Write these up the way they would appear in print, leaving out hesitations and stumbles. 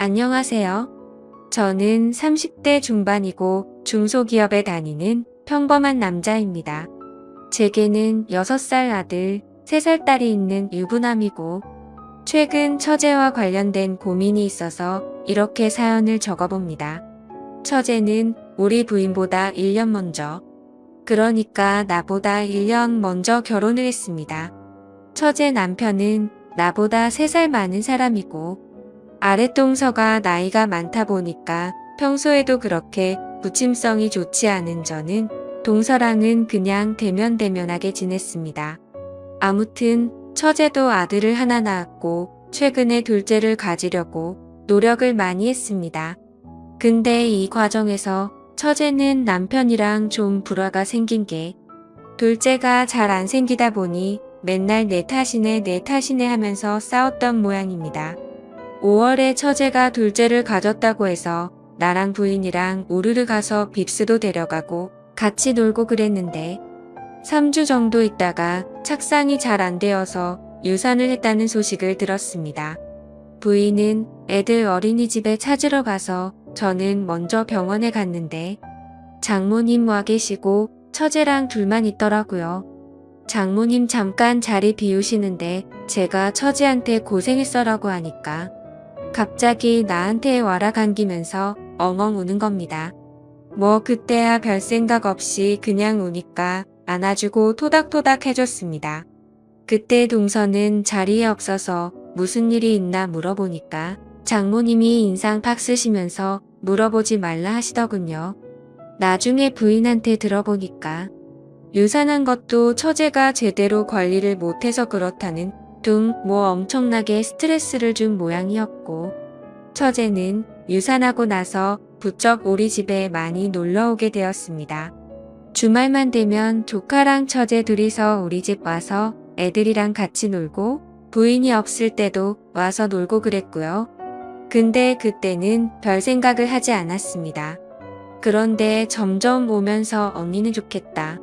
안녕하세요. 저는 30대 중반이고 중소기업에 다니는 평범한 남자입니다. 제게는 6살 아들, 3살 딸이 있는 유부남이고 최근 처제와 관련된 고민이 있어서 이렇게 사연을 적어봅니다. 처제는 우리 부인보다 1년 먼저, 그러니까 나보다 1년 먼저 결혼을 했습니다. 처제 남편은 나보다 3살 많은 사람이고 아랫동서가 나이가 많다 보니까 평소에도 그렇게 부침성이 좋지 않은 저는 동서랑은 그냥 대면대면하게 지냈습니다. 아무튼 처제도 아들을 하나 낳았고 최근에 둘째를 가지려고 노력을 많이 했습니다. 근데 이 과정에서 처제는 남편이랑 좀 불화가 생긴 게 둘째가 잘 안 생기다 보니 맨날 내 탓이네 하면서 싸웠던 모양입니다. 5월에 처제가 둘째를 가졌다고 해서 나랑 부인이랑 우르르 가서 빕스도 데려가고 같이 놀고 그랬는데 3주 정도 있다가 착상이 잘 안 되어서 유산을 했다는 소식을 들었습니다. 부인은 애들 어린이집에 찾으러 가서 저는 먼저 병원에 갔는데 장모님 와 계시고 처제랑 둘만 있더라고요. 장모님 잠깐 자리 비우시는데 제가 처제한테 고생했어라고 하니까 갑자기 나한테 와라 감기면서 엉엉 우는 겁니다. 뭐 그때야 별 생각 없이 그냥 우니까 안아주고 토닥토닥 해줬습니다. 그때 동서는 자리에 없어서 무슨 일이 있나 물어보니까 장모님이 인상 팍 쓰시면서 물어보지 말라 하시더군요. 나중에 부인한테 들어보니까 유산한 것도 처제가 제대로 관리를 못해서 그렇다는 둥 뭐 엄청나게 스트레스를 준 모양이었고 처제는 유산하고 나서 부쩍 우리 집에 많이 놀러 오게 되었습니다. 주말만 되면 조카랑 처제 둘이서 우리 집 와서 애들이랑 같이 놀고 부인이 없을 때도 와서 놀고 그랬고요. 근데 그때는 별 생각을 하지 않았습니다. 그런데 점점 오면서 언니는 좋겠다.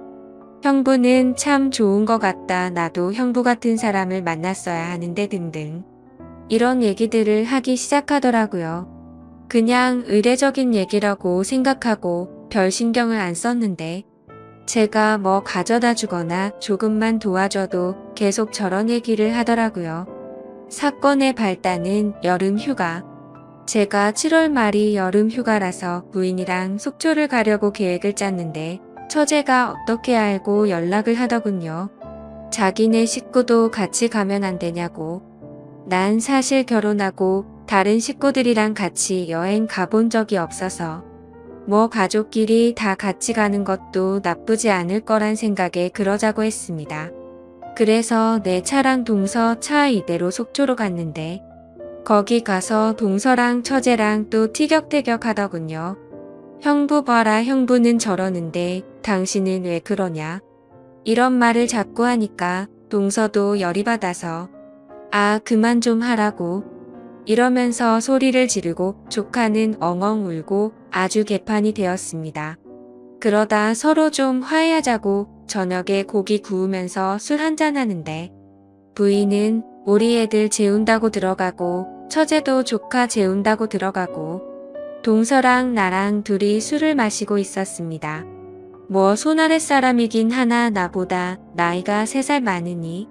형부는 참 좋은 것 같다. 나도 형부 같은 사람을 만났어야 하는데 등등. 이런 얘기들을 하기 시작하더라고요. 그냥 의례적인 얘기라고 생각하고 별 신경을 안 썼는데 제가 뭐 가져다 주거나 조금만 도와줘도 계속 저런 얘기를 하더라고요. 사건의 발단은 여름 휴가. 제가 7월 말이 여름 휴가라서 부인이랑 속초를 가려고 계획을 짰는데 처제가 어떻게 알고 연락을 하더군요. 자기네 식구도 같이 가면 안 되냐고. 난 사실 결혼하고 다른 식구들이랑 같이 여행 가본 적이 없어서 뭐 가족끼리 다 같이 가는 것도 나쁘지 않을 거란 생각에 그러자고 했습니다. 그래서 내 차랑 동서 차 이대로 속초로 갔는데 거기 가서 동서랑 처제랑 또 티격태격 하더군요. 형부 봐라 형부는 저러는데 당신은 왜 그러냐. 이런 말을 자꾸 하니까 동서도 열이 받아서 아 그만 좀 하라고 이러면서 소리를 지르고 조카는 엉엉 울고 아주 개판이 되었습니다. 그러다 서로 좀 화해하자고 저녁에 고기 구우면서 술 한잔 하는데 부인은 우리 애들 재운다고 들어가고 처제도 조카 재운다고 들어가고 동서랑 나랑 둘이 술을 마시고 있었습니다. 뭐 손아랫 사람이긴 하나 나보다 나이가 3살 많으니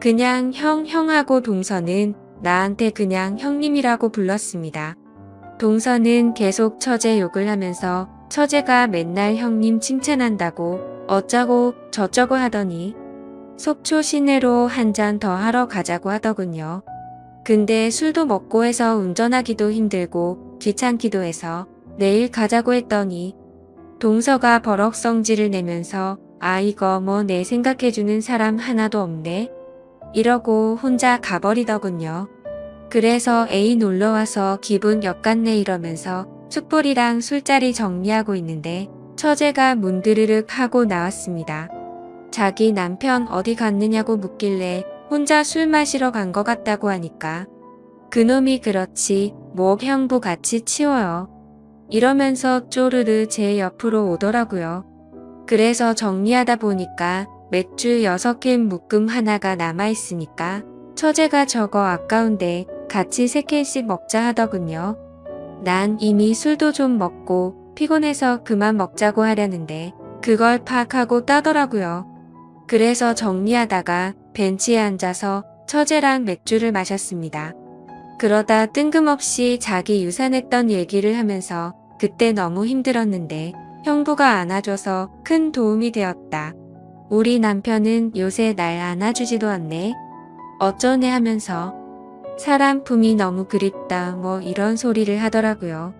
그냥 형하고 동서는 나한테 그냥 형님이라고 불렀습니다. 동서는 계속 처제 욕을 하면서 처제가 맨날 형님 칭찬한다고 어쩌고 저쩌고 하더니 속초 시내로 한 잔 더 하러 가자고 하더군요. 근데 술도 먹고 해서 운전하기도 힘들고 귀찮기도 해서 내일 가자고 했더니 동서가 버럭 성질을 내면서 아 이거 뭐 내 생각해주는 사람 하나도 없네 이러고 혼자 가버리더군요. 그래서 애인 놀러와서 기분 역같네 이러면서 숯불이랑 술자리 정리하고 있는데 처제가 문드르륵 하고 나왔습니다. 자기 남편 어디 갔느냐고 묻길래 혼자 술 마시러 간 것 같다고 하니까 그놈이 그렇지 뭐 형부 같이 치워요. 이러면서 쪼르르 제 옆으로 오더라고요. 그래서 정리하다 보니까 맥주 6캔 묶음 하나가 남아있으니까 처제가 저거 아까운데 같이 3캔씩 먹자 하더군요. 난 이미 술도 좀 먹고 피곤해서 그만 먹자고 하려는데 그걸 파악하고 따더라고요. 그래서 정리하다가 벤치에 앉아서 처제랑 맥주를 마셨습니다. 그러다 뜬금없이 자기 유산했던 얘기를 하면서 그때 너무 힘들었는데 형부가 안아줘서 큰 도움이 되었다. 우리 남편은 요새 날 안아주지도 않네. 어쩌네 하면서 사람 품이 너무 그립다 뭐 이런 소리를 하더라고요.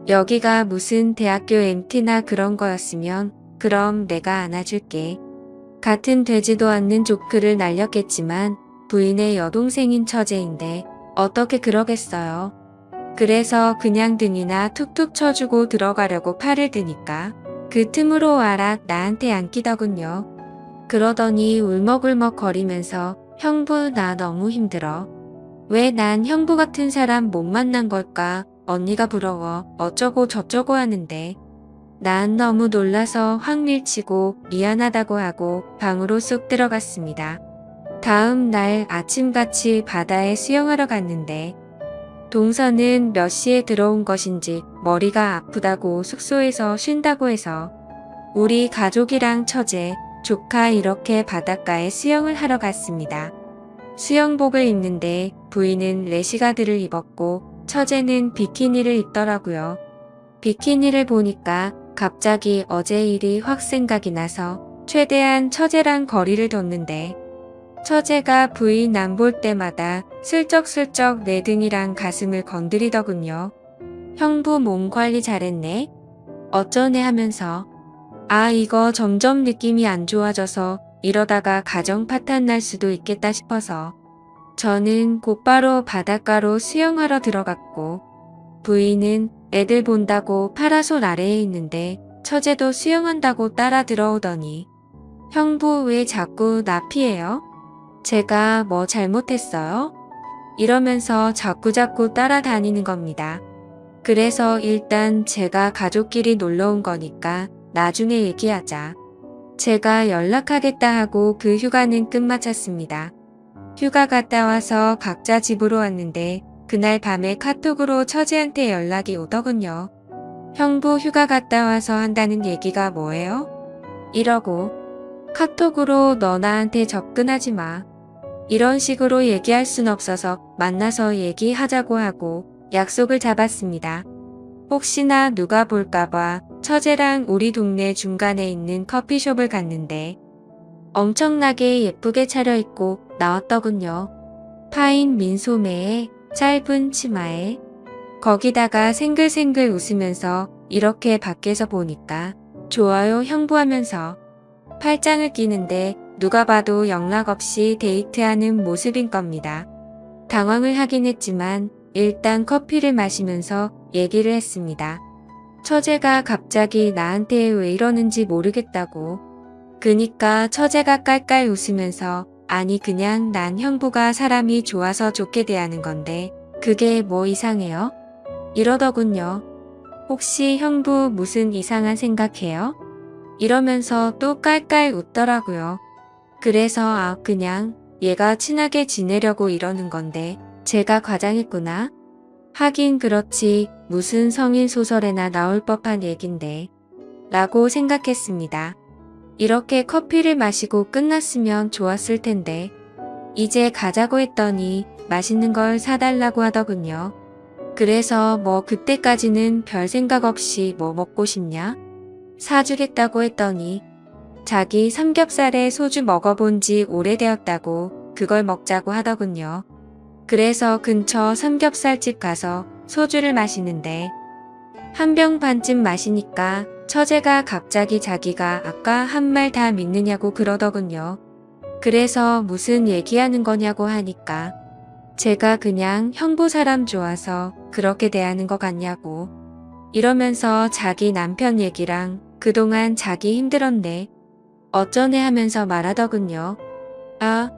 여기가 무슨 대학교 MT나 그런 거였으면 그럼 내가 안아줄게. 같은 되지도 않는 조크를 날렸겠지만 부인의 여동생인 처제인데 어떻게 그러겠어요. 그래서 그냥 등이나 툭툭 쳐주고 들어가려고 팔을 드니까 그 틈으로 와락 나한테 안기더군요. 그러더니 울먹울먹 거리면서 형부 나 너무 힘들어. 왜 난 형부 같은 사람 못 만난 걸까? 언니가 부러워 어쩌고 저쩌고 하는데 난 너무 놀라서 확 밀치고 미안하다고 하고 방으로 쏙 들어갔습니다. 다음 날 아침같이 바다에 수영하러 갔는데 동서는 몇 시에 들어온 것인지 머리가 아프다고 숙소에서 쉰다고 해서 우리 가족이랑 처제, 조카 이렇게 바닷가에 수영을 하러 갔습니다. 수영복을 입는데 부인은 레시가드를 입었고 처제는 비키니를 입더라고요. 비키니를 보니까 갑자기 어제 일이 확 생각이 나서 최대한 처제랑 거리를 뒀는데 처제가 부인 안 볼 때마다 슬쩍슬쩍 내 등이랑 가슴을 건드리더군요. 형부 몸 관리 잘했네. 어쩌네 하면서 아 이거 점점 느낌이 안 좋아져서 이러다가 가정 파탄 날 수도 있겠다 싶어서 저는 곧바로 바닷가로 수영하러 들어갔고 부인은 애들 본다고 파라솔 아래에 있는데 처제도 수영한다고 따라 들어오더니 형부 왜 자꾸 나 피해요? 제가 뭐 잘못했어요? 이러면서 자꾸자꾸 따라다니는 겁니다. 그래서 일단 제가 가족끼리 놀러 온 거니까 나중에 얘기하자. 제가 연락하겠다 하고 그 휴가는 끝마쳤습니다. 휴가 갔다 와서 각자 집으로 왔는데 그날 밤에 카톡으로 처제한테 연락이 오더군요. 형부 휴가 갔다 와서 한다는 얘기가 뭐예요? 이러고 카톡으로 너 나한테 접근하지 마. 이런 식으로 얘기할 순 없어서 만나서 얘기하자고 하고 약속을 잡았습니다. 혹시나 누가 볼까봐 처제랑 우리 동네 중간에 있는 커피숍을 갔는데 엄청나게 예쁘게 차려입고 나왔더군요. 파인 민소매에 짧은 치마에 거기다가 생글생글 웃으면서 이렇게 밖에서 보니까 좋아요 형부 하면서 팔짱을 끼는데 누가 봐도 영락 없이 데이트하는 모습인 겁니다. 당황을 하긴 했지만 일단 커피를 마시면서 얘기를 했습니다. 처제가 갑자기 나한테 왜 이러는지 모르겠다고. 그니까 처제가 깔깔 웃으면서 아니 그냥 난 형부가 사람이 좋아서 좋게 대하는 건데 그게 뭐 이상해요? 이러더군요. 혹시 형부 무슨 이상한 생각해요? 이러면서 또 깔깔 웃더라고요. 그래서 아 그냥 얘가 친하게 지내려고 이러는 건데 제가 과장했구나. 하긴 그렇지 무슨 성인 소설에나 나올 법한 얘긴데 라고 생각했습니다. 이렇게 커피를 마시고 끝났으면 좋았을 텐데 이제 가자고 했더니 맛있는 걸 사달라고 하더군요. 그래서 뭐 그때까지는 별 생각 없이 뭐 먹고 싶냐? 사주겠다고 했더니 자기 삼겹살에 소주 먹어본 지 오래되었다고 그걸 먹자고 하더군요. 그래서 근처 삼겹살집 가서 소주를 마시는데 한 병 반쯤 마시니까 처제가 갑자기 자기가 아까 한 말 다 믿느냐고 그러더군요. 그래서 무슨 얘기하는 거냐고 하니까 제가 그냥 형부 사람 좋아서 그렇게 대하는 것 같냐고 이러면서 자기 남편 얘기랑 그동안 자기 힘들었네 어쩌네 하면서 말하더군요. 아,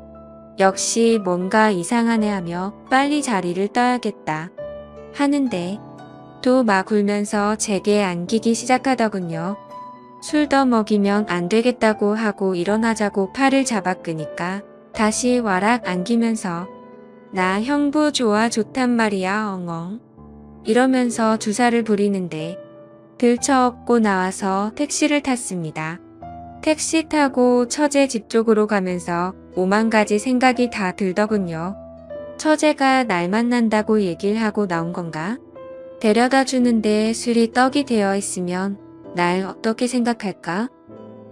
역시 뭔가 이상하네 하며 빨리 자리를 떠야겠다 하는데 또 막 울면서 제게 안기기 시작하더군요. 술 더 먹이면 안 되겠다고 하고 일어나자고 팔을 잡아 끄니까 다시 와락 안기면서 나 형부 좋단 말이야 엉엉. 이러면서 주사를 부리는데 들쳐업고 나와서 택시를 탔습니다. 택시 타고 처제 집 쪽으로 가면서 오만 가지 생각이 다 들더군요. 처제가 날 만난다고 얘기를 하고 나온 건가? 데려다 주는데 술이 떡이 되어 있으면 날 어떻게 생각할까?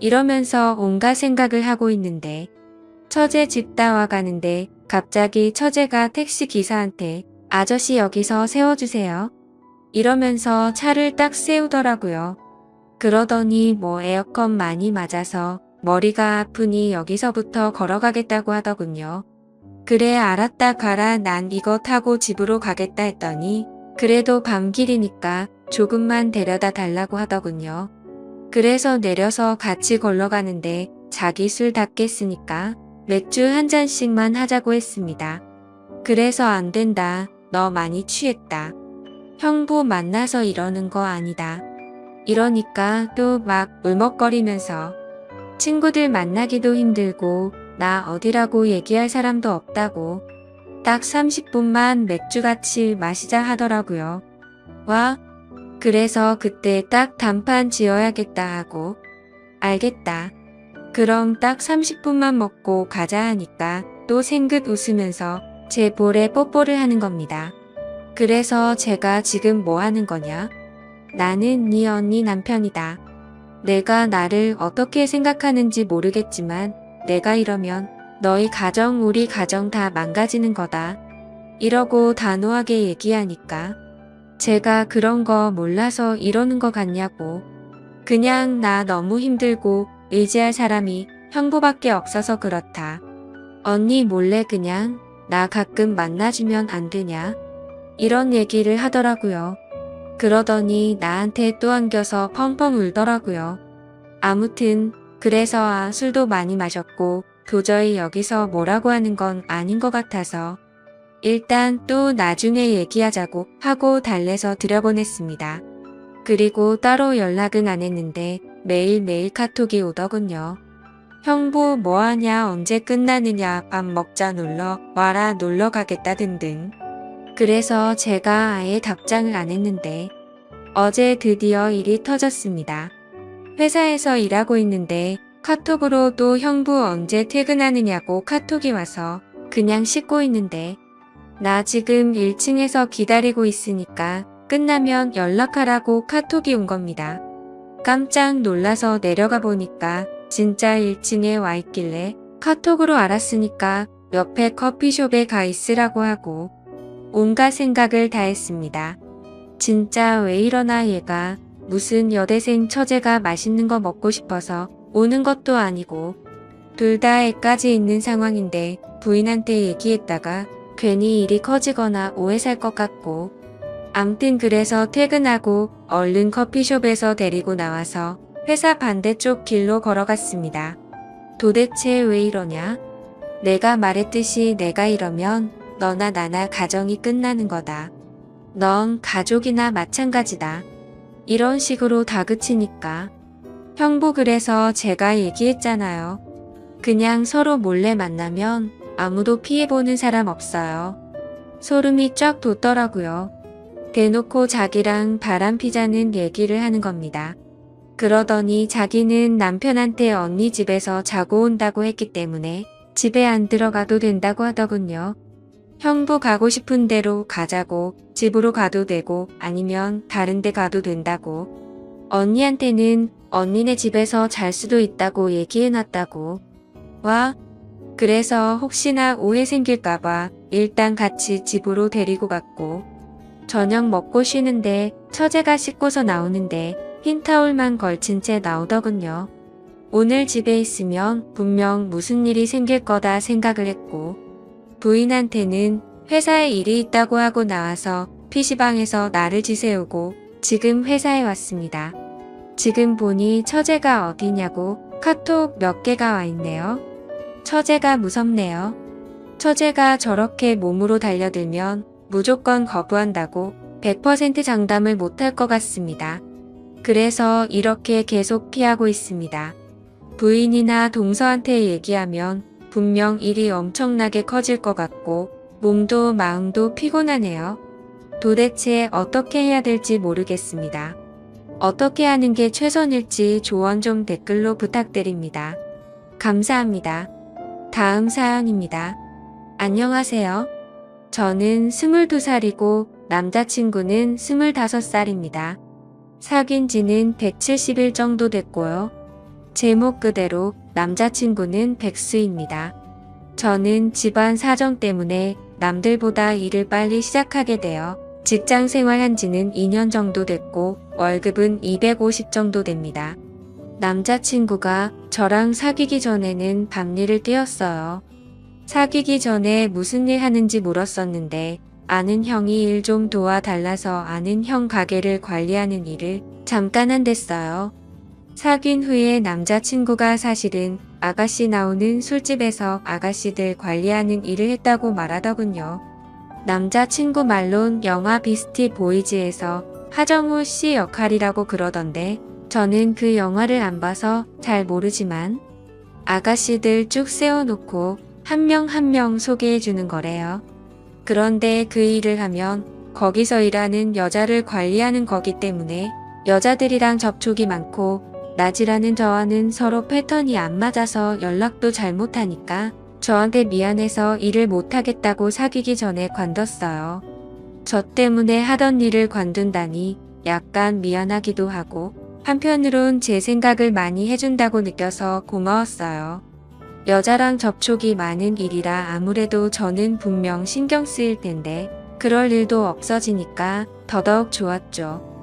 이러면서 온갖 생각을 하고 있는데 처제 집 따와 가는데 갑자기 처제가 택시 기사한테 아저씨 여기서 세워주세요. 이러면서 차를 딱 세우더라고요. 그러더니 뭐 에어컨 많이 맞아서 머리가 아프니 여기서부터 걸어가겠다고 하더군요. 그래 알았다 가라 난 이거 타고 집으로 가겠다 했더니 그래도 밤길이니까 조금만 데려다 달라고 하더군요. 그래서 내려서 같이 걸러가는데 자기 술 다 깼으니까 맥주 한 잔씩만 하자고 했습니다. 그래서 안 된다. 너 많이 취했다. 형부 만나서 이러는 거 아니다. 이러니까 또 막 울먹거리면서 친구들 만나기도 힘들고 나 어디라고 얘기할 사람도 없다고 딱 30분만 맥주 같이 마시자 하더라고요. 와, 그래서 그때 딱 단판 지어야겠다 하고 알겠다. 그럼 딱 30분만 먹고 가자 하니까 또 생긋 웃으면서 제 볼에 뽀뽀를 하는 겁니다. 그래서 제가 지금 뭐 하는 거냐? 나는 네 언니 남편이다. 내가 나를 어떻게 생각하는지 모르겠지만 내가 이러면 너희 가정 우리 가정 다 망가지는 거다. 이러고 단호하게 얘기하니까 제가 그런 거 몰라서 이러는 거 같냐고. 그냥 나 너무 힘들고 의지할 사람이 형부밖에 없어서 그렇다. 언니 몰래 그냥 나 가끔 만나주면 안 되냐? 이런 얘기를 하더라고요. 그러더니 나한테 또 안겨서 펑펑 울더라고요. 아무튼 그래서 술도 많이 마셨고 도저히 여기서 뭐라고 하는 건 아닌 것 같아서 일단 또 나중에 얘기하자고 하고 달래서 들여보냈습니다. 그리고 따로 연락은 안 했는데 매일매일 카톡이 오더군요. 형부 뭐하냐 언제 끝나느냐 밥 먹자 놀러 와라 놀러 가겠다 등등. 그래서 제가 아예 답장을 안 했는데 어제 드디어 일이 터졌습니다. 회사에서 일하고 있는데 카톡으로 또 형부 언제 퇴근하느냐고 카톡이 와서 그냥 씻고 있는데 나 지금 1층에서 기다리고 있으니까 끝나면 연락하라고 카톡이 온 겁니다. 깜짝 놀라서 내려가 보니까 진짜 1층에 와 있길래 카톡으로 알았으니까 옆에 커피숍에 가 있으라고 하고 온갖 생각을 다 했습니다. 진짜 왜 이러나 얘가 무슨 여대생 처제가 맛있는 거 먹고 싶어서 오는 것도 아니고 둘 다 애까지 있는 상황인데 부인한테 얘기했다가 괜히 일이 커지거나 오해 살 것 같고 암튼 그래서 퇴근하고 얼른 커피숍에서 데리고 나와서 회사 반대쪽 길로 걸어갔습니다. 도대체 왜 이러냐? 내가 말했듯이 내가 이러면 너나 나나 가정이 끝나는 거다. 넌 가족이나 마찬가지다. 이런 식으로 다그치니까. 형부 그래서 제가 얘기했잖아요. 그냥 서로 몰래 만나면 아무도 피해보는 사람 없어요. 소름이 쫙 돋더라고요. 대놓고 자기랑 바람피자는 얘기를 하는 겁니다. 그러더니 자기는 남편한테 언니 집에서 자고 온다고 했기 때문에 집에 안 들어가도 된다고 하더군요. 형부 가고 싶은 대로 가자고 집으로 가도 되고 아니면 다른 데 가도 된다고. 언니한테는 언니네 집에서 잘 수도 있다고 얘기해놨다고. 와, 그래서 혹시나 오해 생길까봐 일단 같이 집으로 데리고 갔고 저녁 먹고 쉬는데 처제가 씻고서 나오는데 흰 타올만 걸친 채 나오더군요. 오늘 집에 있으면 분명 무슨 일이 생길 거다 생각을 했고 부인한테는 회사에 일이 있다고 하고 나와서 PC방에서 나를 지새우고 지금 회사에 왔습니다. 지금 보니 처제가 어디냐고 카톡 몇 개가 와 있네요. 처제가 무섭네요. 처제가 저렇게 몸으로 달려들면 무조건 거부한다고 100% 장담을 못할 것 같습니다. 그래서 이렇게 계속 피하고 있습니다. 부인이나 동서한테 얘기하면 분명 일이 엄청나게 커질 것 같고 몸도 마음도 피곤하네요. 도대체 어떻게 해야 될지 모르겠습니다. 어떻게 하는 게 최선일지 조언 좀 댓글로 부탁드립니다. 감사합니다. 다음 사연입니다. 안녕하세요. 저는 22살이고 남자친구는 25살입니다. 사귄 지는 170일 정도 됐고요. 제목 그대로 남자친구는 백수입니다. 저는 집안 사정 때문에 남들보다 일을 빨리 시작하게 되어 직장 생활한 지는 2년 정도 됐고 월급은 250 정도 됩니다. 남자친구가 저랑 사귀기 전에는 밤일을 뛰었어요. 사귀기 전에 무슨 일 하는지 물었었는데 아는 형이 일 좀 도와달라서 아는 형 가게를 관리하는 일을 잠깐 한댔어요. 사귄 후에 남자친구가 사실은 아가씨 나오는 술집에서 아가씨들 관리하는 일을 했다고 말하더군요. 남자친구 말론 영화 비스티 보이즈에서 하정우 씨 역할이라고 그러던데 저는 그 영화를 안 봐서 잘 모르지만 아가씨들 쭉 세워놓고 한 명 한 명 소개해 주는 거래요. 그런데 그 일을 하면 거기서 일하는 여자를 관리하는 거기 때문에 여자들이랑 접촉이 많고 낮이라는 저와는 서로 패턴이 안 맞아서 연락도 잘 못하니까 저한테 미안해서 일을 못하겠다고 사귀기 전에 관뒀어요. 저 때문에 하던 일을 관둔다니 약간 미안하기도 하고 한편으론 제 생각을 많이 해준다고 느껴서 고마웠어요. 여자랑 접촉이 많은 일이라 아무래도 저는 분명 신경 쓰일 텐데 그럴 일도 없어지니까 더더욱 좋았죠.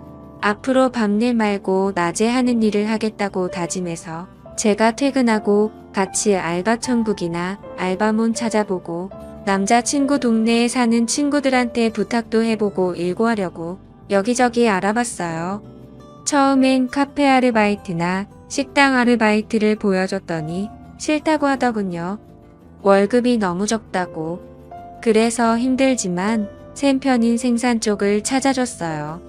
앞으로 밤일 말고 낮에 하는 일을 하겠다고 다짐해서 제가 퇴근하고 같이 알바 천국이나 알바몬 찾아보고 남자친구 동네에 사는 친구들한테 부탁도 해보고 일구하려고 여기저기 알아봤어요. 처음엔 카페 아르바이트나 식당 아르바이트를 보여줬더니 싫다고 하더군요. 월급이 너무 적다고. 그래서 힘들지만 샘편인 생산 쪽을 찾아줬어요.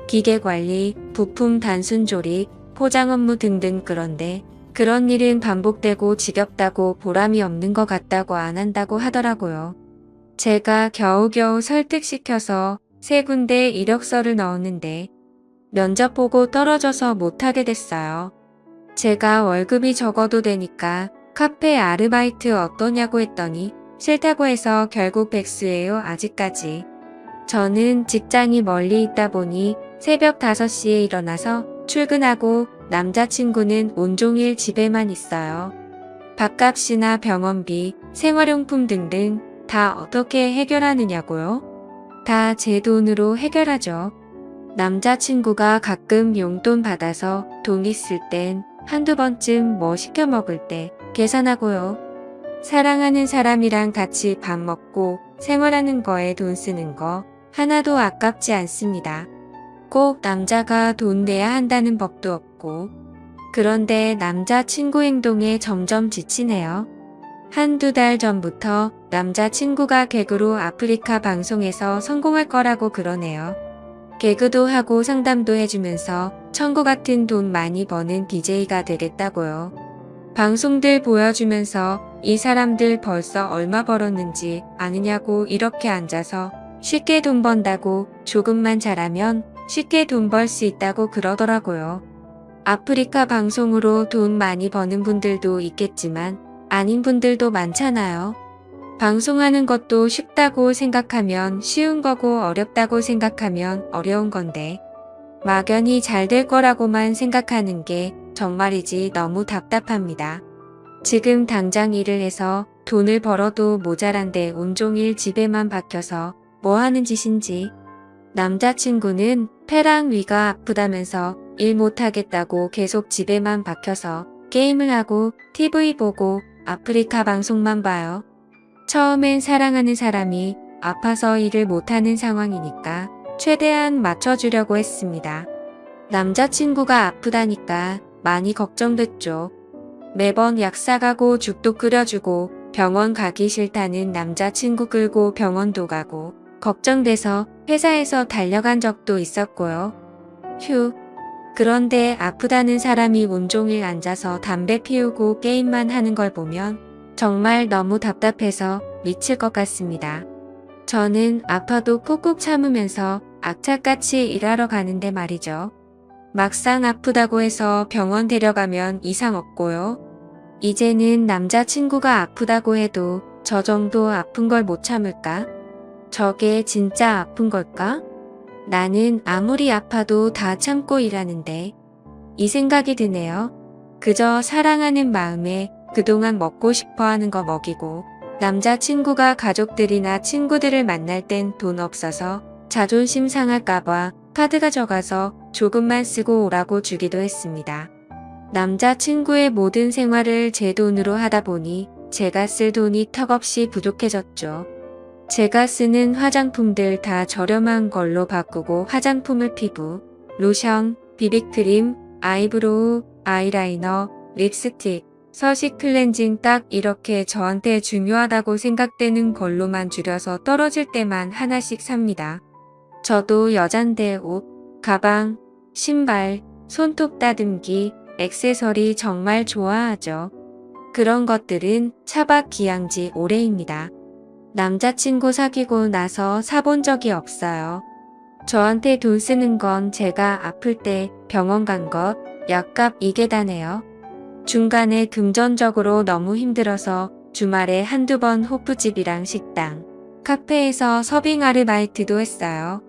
기계관리, 부품 단순 조립, 포장 업무 등등. 그런데 그런 일은 반복되고 지겹다고 보람이 없는 것 같다고 안 한다고 하더라고요. 제가 겨우겨우 설득시켜서 3군데 이력서를 넣었는데 면접 보고 떨어져서 못하게 됐어요. 제가 월급이 적어도 되니까 카페 아르바이트 어떠냐고 했더니 싫다고 해서 결국 백수예요. 아직까지. 저는 직장이 멀리 있다 보니 새벽 5시에 일어나서 출근하고 남자친구는 온종일 집에만 있어요. 밥값이나 병원비, 생활용품 등등 다 어떻게 해결하느냐고요? 다 제 돈으로 해결하죠. 남자친구가 가끔 용돈 받아서 돈 있을 땐 한두 번쯤 뭐 시켜 먹을 때 계산하고요. 사랑하는 사람이랑 같이 밥 먹고 생활하는 거에 돈 쓰는 거 하나도 아깝지 않습니다. 꼭 남자가 돈 내야 한다는 법도 없고. 그런데 남자친구 행동에 점점 지치네요. 한두 달 전부터 남자친구가 개그로 아프리카 방송에서 성공할 거라고 그러네요. 개그도 하고 상담도 해주면서 천국 같은 돈 많이 버는 BJ가 되겠다고요. 방송들 보여주면서 이 사람들 벌써 얼마 벌었는지 아느냐고 이렇게 앉아서 쉽게 돈 번다고 조금만 잘하면 쉽게 돈 벌 수 있다고 그러더라고요. 아프리카 방송으로 돈 많이 버는 분들도 있겠지만 아닌 분들도 많잖아요. 방송하는 것도 쉽다고 생각하면 쉬운 거고 어렵다고 생각하면 어려운 건데 막연히 잘 될 거라고만 생각하는 게 정말이지 너무 답답합니다. 지금 당장 일을 해서 돈을 벌어도 모자란데 온종일 집에만 박혀서 뭐 하는 짓인지. 남자친구는 폐랑 위가 아프다면서 일 못하겠다고 계속 집에만 박혀서 게임을 하고 TV 보고 아프리카 방송만 봐요. 처음엔 사랑하는 사람이 아파서 일을 못하는 상황이니까 최대한 맞춰주려고 했습니다. 남자친구가 아프다니까 많이 걱정됐죠. 매번 약 사가고 죽도 끓여주고 병원 가기 싫다는 남자친구 끌고 병원도 가고 걱정돼서 회사에서 달려간 적도 있었고요. 휴. 그런데 아프다는 사람이 온종일 앉아서 담배 피우고 게임만 하는 걸 보면 정말 너무 답답해서 미칠 것 같습니다. 저는 아파도 꾹꾹 참으면서 악착같이 일하러 가는데 말이죠. 막상 아프다고 해서 병원 데려가면 이상 없고요. 이제는 남자친구가 아프다고 해도 저 정도 아픈 걸 못 참을까? 저게 진짜 아픈 걸까? 나는 아무리 아파도 다 참고 일하는데 이 생각이 드네요. 그저 사랑하는 마음에 그동안 먹고 싶어 하는 거 먹이고 남자친구가 가족들이나 친구들을 만날 땐 돈 없어서 자존심 상할까봐 카드 가져가서 조금만 쓰고 오라고 주기도 했습니다. 남자친구의 모든 생활을 제 돈으로 하다 보니 제가 쓸 돈이 턱없이 부족해졌죠. 제가 쓰는 화장품들 다 저렴한 걸로 바꾸고 화장품을 피부, 로션, 비비크림, 아이브로우, 아이라이너, 립스틱, 서식 클렌징 딱 이렇게 저한테 중요하다고 생각되는 걸로만 줄여서 떨어질 때만 하나씩 삽니다. 저도 여잔데 옷, 가방, 신발, 손톱 다듬기, 액세서리 정말 좋아하죠. 그런 것들은 차박 기양지 오래입니다. 남자친구 사귀고 나서 사본 적이 없어요. 저한테 돈 쓰는 건 제가 아플 때 병원 간 것, 약값 이게 다네요. 중간에 금전적으로 너무 힘들어서 주말에 한두 번 호프집이랑 식당, 카페에서 서빙 아르바이트도 했어요.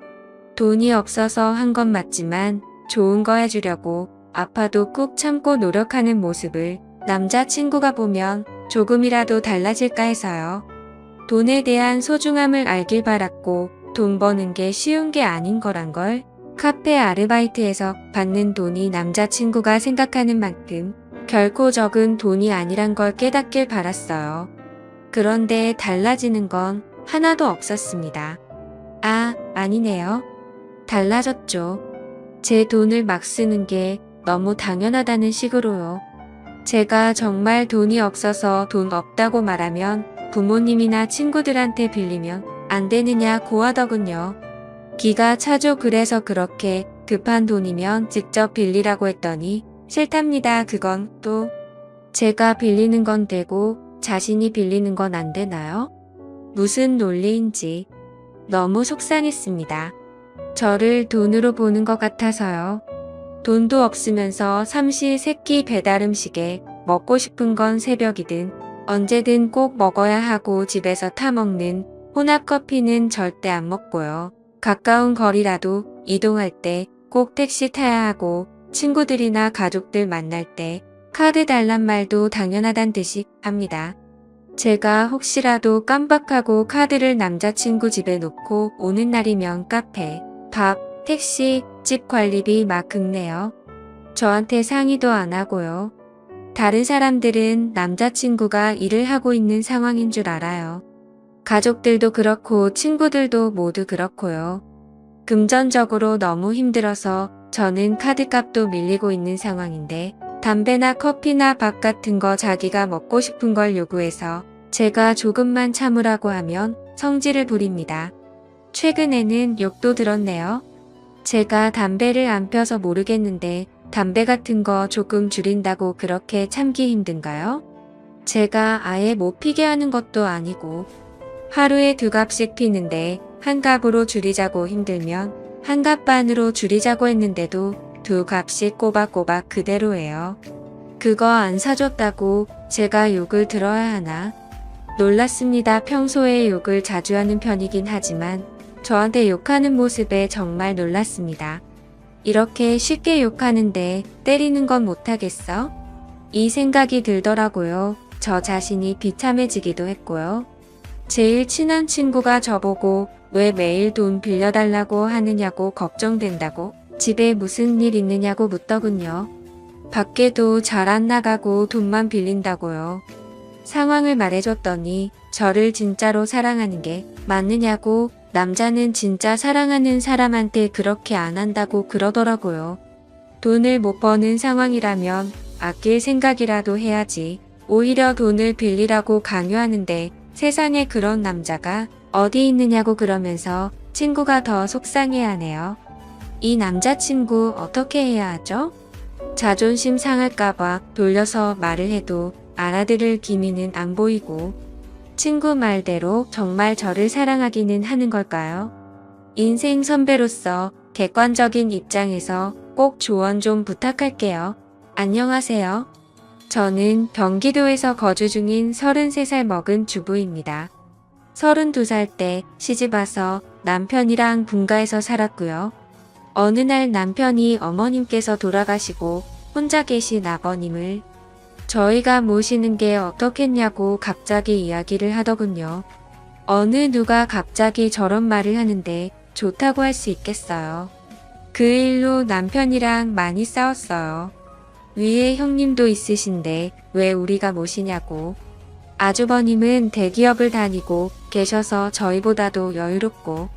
돈이 없어서 한 건 맞지만 좋은 거 해주려고 아파도 꾹 참고 노력하는 모습을 남자친구가 보면 조금이라도 달라질까 해서요. 돈에 대한 소중함을 알길 바랐고 돈 버는 게 쉬운 게 아닌 거란 걸 카페 아르바이트에서 받는 돈이 남자친구가 생각하는 만큼 결코 적은 돈이 아니란 걸 깨닫길 바랐어요. 그런데 달라지는 건 하나도 없었습니다. 아니네요. 달라졌죠. 제 돈을 막 쓰는 게 너무 당연하다는 식으로요. 제가 정말 돈이 없어서 돈 없다고 말하면 부모님이나 친구들한테 빌리면 안 되느냐고 하더군요. 기가 차죠. 그래서 그렇게 급한 돈이면 직접 빌리라고 했더니 싫답니다. 그건 또 제가 빌리는 건 되고 자신이 빌리는 건 안 되나요? 무슨 논리인지 너무 속상했습니다. 저를 돈으로 보는 것 같아서요. 돈도 없으면서 삼시세끼 배달 음식에 먹고 싶은 건 새벽이든 언제든 꼭 먹어야 하고 집에서 타먹는 혼합커피는 절대 안 먹고요. 가까운 거리라도 이동할 때 꼭 택시 타야 하고 친구들이나 가족들 만날 때 카드 달란 말도 당연하단 듯이 합니다. 제가 혹시라도 깜빡하고 카드를 남자친구 집에 놓고 오는 날이면 카페, 밥, 택시, 집 관리비 막 긁네요. 저한테 상의도 안 하고요. 다른 사람들은 남자친구가 일을 하고 있는 상황인 줄 알아요. 가족들도 그렇고 친구들도 모두 그렇고요. 금전적으로 너무 힘들어서 저는 카드값도 밀리고 있는 상황인데 담배나 커피나 밥 같은 거 자기가 먹고 싶은 걸 요구해서 제가 조금만 참으라고 하면 성질을 부립니다. 최근에는 욕도 들었네요. 제가 담배를 안 펴서 모르겠는데 담배 같은 거 조금 줄인다고 그렇게 참기 힘든가요? 제가 아예 못 피게 하는 것도 아니고 하루에 2갑씩 피는데 1갑으로 줄이자고 힘들면 1갑 반으로 줄이자고 했는데도 2갑씩 꼬박꼬박 그대로예요. 그거 안 사줬다고 제가 욕을 들어야 하나? 놀랐습니다. 평소에 욕을 자주 하는 편이긴 하지만 저한테 욕하는 모습에 정말 놀랐습니다. 이렇게 쉽게 욕하는데 때리는 건 못하겠어? 이 생각이 들더라고요. 저 자신이 비참해지기도 했고요. 제일 친한 친구가 저보고 왜 매일 돈 빌려달라고 하느냐고 걱정된다고 집에 무슨 일 있느냐고 묻더군요. 밖에도 잘 안 나가고 돈만 빌린다고요. 상황을 말해줬더니 저를 진짜로 사랑하는 게 맞느냐고 남자는 진짜 사랑하는 사람한테 그렇게 안 한다고 그러더라고요. 돈을 못 버는 상황이라면 아낄 생각이라도 해야지. 오히려 돈을 빌리라고 강요하는데 세상에 그런 남자가 어디 있느냐고 그러면서 친구가 더 속상해하네요. 이 남자친구 어떻게 해야 하죠? 자존심 상할까봐 돌려서 말을 해도 알아들을 기미는 안 보이고 친구 말대로 정말 저를 사랑하기는 하는 걸까요? 인생 선배로서 객관적인 입장에서 꼭 조언 좀 부탁할게요. 안녕하세요. 저는 경기도에서 거주 중인 33살 먹은 주부입니다. 32살 때 시집 와서 남편이랑 분가해서 살았고요. 어느 날 남편이 어머님께서 돌아가시고 혼자 계신 아버님을 저희가 모시는 게 어떻겠냐고 갑자기 이야기를 하더군요. 어느 누가 갑자기 저런 말을 하는데 좋다고 할 수 있겠어요. 그 일로 남편이랑 많이 싸웠어요. 위에 형님도 있으신데 왜 우리가 모시냐고. 아주버님은 대기업을 다니고 계셔서 저희보다도 여유롭고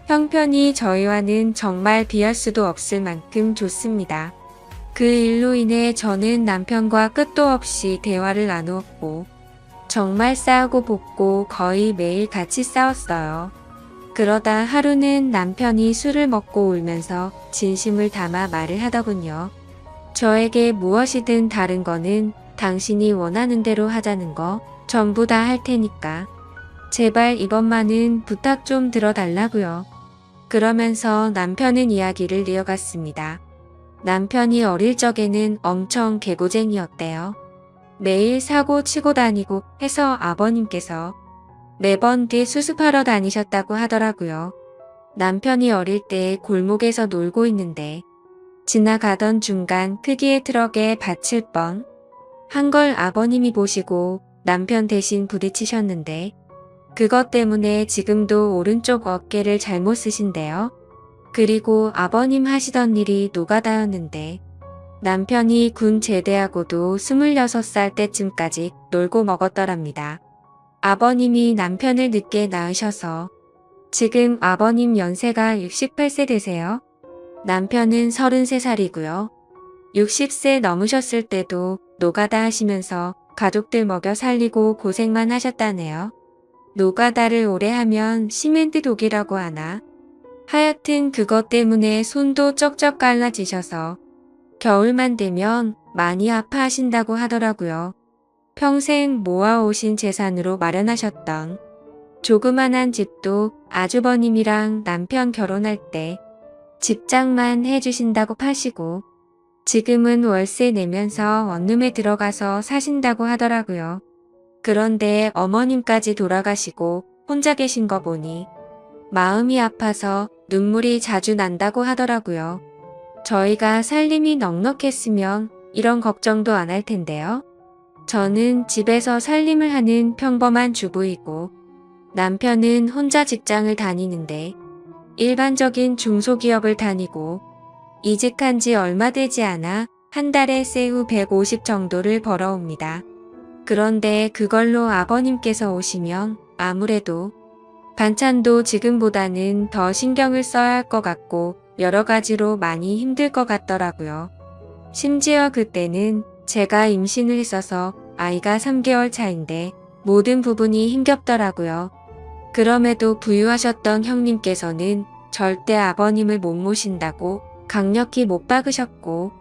형편이 저희와는 정말 비할 수도 없을 만큼 좋습니다. 그 일로 인해 저는 남편과 끝도 없이 대화를 나누었고 정말 싸우고 볶고 거의 매일 같이 싸웠어요. 그러다 하루는 남편이 술을 먹고 울면서 진심을 담아 말을 하더군요. 저에게 무엇이든 다른 거는 당신이 원하는 대로 하자는 거 전부 다 할 테니까 제발 이번만은 부탁 좀 들어달라고요. 그러면서 남편은 이야기를 이어갔습니다. 남편이 어릴 적에는 엄청 개고쟁이였대요. 매일 사고 치고 다니고 해서 아버님께서 매번 뒤 수습하러 다니셨다고 하더라고요. 남편이 어릴 때 골목에서 놀고 있는데 지나가던 중간 크기의 트럭에 받칠 뻔 한 걸 아버님이 보시고 남편 대신 부딪히셨는데 그것 때문에 지금도 오른쪽 어깨를 잘못 쓰신대요. 그리고 아버님 하시던 일이 노가다였는데 남편이 군 제대하고도 26살 때쯤까지 놀고 먹었더랍니다. 아버님이 남편을 늦게 낳으셔서 지금 아버님 연세가 68세 되세요. 남편은 33살이고요. 60세 넘으셨을 때도 노가다 하시면서 가족들 먹여 살리고 고생만 하셨다네요. 노가다를 오래 하면 시멘트 독이라고 하나? 하여튼 그것 때문에 손도 쩍쩍 갈라지셔서 겨울만 되면 많이 아파하신다고 하더라고요. 평생 모아오신 재산으로 마련하셨던 조그만한 집도 아주버님이랑 남편 결혼할 때 집장만 해주신다고 파시고 지금은 월세 내면서 원룸에 들어가서 사신다고 하더라고요. 그런데 어머님까지 돌아가시고 혼자 계신 거 보니 마음이 아파서 눈물이 자주 난다고 하더라고요. 저희가 살림이 넉넉했으면 이런 걱정도 안 할 텐데요. 저는 집에서 살림을 하는 평범한 주부이고 남편은 혼자 직장을 다니는데 일반적인 중소기업을 다니고 이직한 지 얼마 되지 않아 한 달에 세후 150 정도를 벌어옵니다. 그런데 그걸로 아버님께서 오시면 아무래도 반찬도 지금보다는 더 신경을 써야 할 것 같고 여러 가지로 많이 힘들 것 같더라고요. 심지어 그때는 제가 임신을 했어서 아이가 3개월 차인데 모든 부분이 힘겹더라고요. 그럼에도 부유하셨던 형님께서는 절대 아버님을 못 모신다고 강력히 못 박으셨고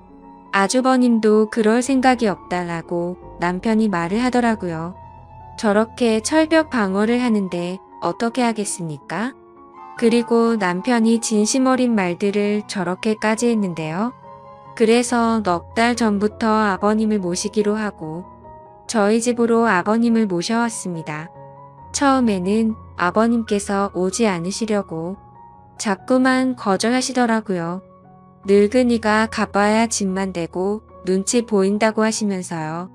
아주버님도 그럴 생각이 없다라고 남편이 말을 하더라고요. 저렇게 철벽 방어를 하는데 어떻게 하겠습니까? 그리고 남편이 진심 어린 말들을 저렇게까지 했는데요. 그래서 넉 달 전부터 아버님을 모시기로 하고 저희 집으로 아버님을 모셔왔습니다. 처음에는 아버님께서 오지 않으시려고 자꾸만 거절하시더라고요. 늙은이가 가봐야 집만 되고 눈치 보인다고 하시면서요.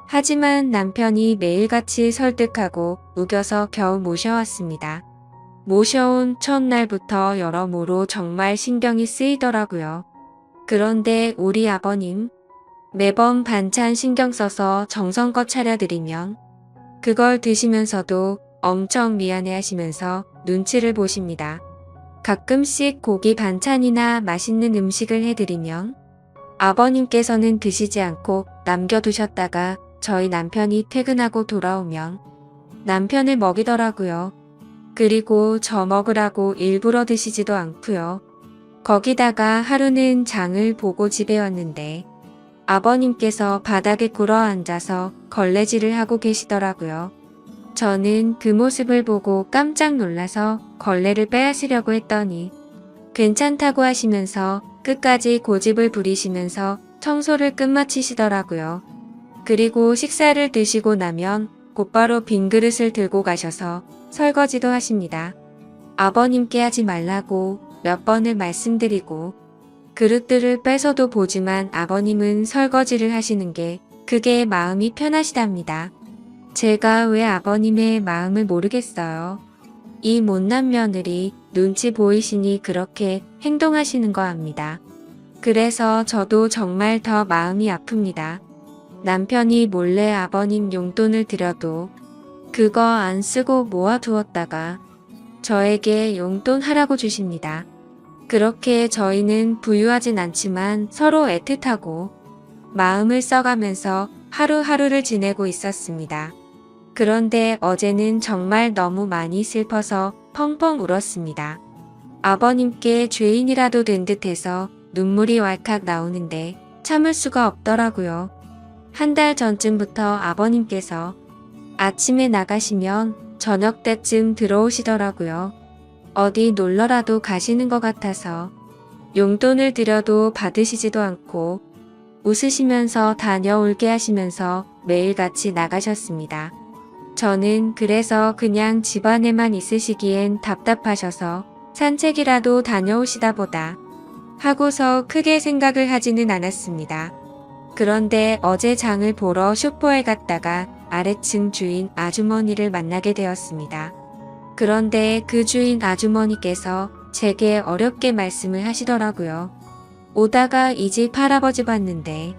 하지만 남편이 매일같이 설득하고 우겨서 겨우 모셔왔습니다. 모셔온 첫날부터 여러모로 정말 신경이 쓰이더라고요. 그런데 우리 아버님 매번 반찬 신경 써서 정성껏 차려드리면 그걸 드시면서도 엄청 미안해 하시면서 눈치를 보십니다. 가끔씩 고기 반찬이나 맛있는 음식을 해드리면 아버님께서는 드시지 않고 남겨두셨다가 저희 남편이 퇴근하고 돌아오면 남편을 먹이더라고요. 그리고 저 먹으라고 일부러 드시지도 않고요. 거기다가 하루는 장을 보고 집에 왔는데 아버님께서 바닥에 꿇어 앉아서 걸레질을 하고 계시더라고요. 저는 그 모습을 보고 깜짝 놀라서 걸레를 빼앗으려고 했더니 괜찮다고 하시면서 끝까지 고집을 부리시면서 청소를 끝마치시더라고요. 그리고 식사를 드시고 나면 곧바로 빈 그릇을 들고 가셔서 설거지도 하십니다. 아버님께 하지 말라고 몇 번을 말씀드리고 그릇들을 뺏어도 보지만 아버님은 설거지를 하시는 게 그게 마음이 편하시답니다. 제가 왜 아버님의 마음을 모르겠어요. 이 못난 며느리 눈치 보이시니 그렇게 행동하시는 거 압니다. 그래서 저도 정말 더 마음이 아픕니다. 남편이 몰래 아버님 용돈을 드려도 그거 안 쓰고 모아두었다가 저에게 용돈 하라고 주십니다. 그렇게 저희는 부유하진 않지만 서로 애틋하고 마음을 써가면서 하루하루를 지내고 있었습니다. 그런데 어제는 정말 너무 많이 슬퍼서 펑펑 울었습니다. 아버님께 죄인이라도 된 듯해서 눈물이 왈칵 나오는데 참을 수가 없더라고요. 한 달 전쯤부터 아버님께서 아침에 나가시면 저녁 때쯤 들어오시더라고요. 어디 놀러라도 가시는 것 같아서 용돈을 드려도 받으시지도 않고 웃으시면서 다녀올게 하시면서 매일같이 나가셨습니다. 저는 그래서 그냥 집안에만 있으시기엔 답답하셔서 산책이라도 다녀오시다 보다 하고서 크게 생각을 하지는 않았습니다. 그런데 어제 장을 보러 슈퍼에 갔다가 아래층 주인 아주머니를 만나게 되었습니다. 그런데 그 주인 아주머니께서 제게 어렵게 말씀을 하시더라고요. 오다가 이 집 할아버지 봤는데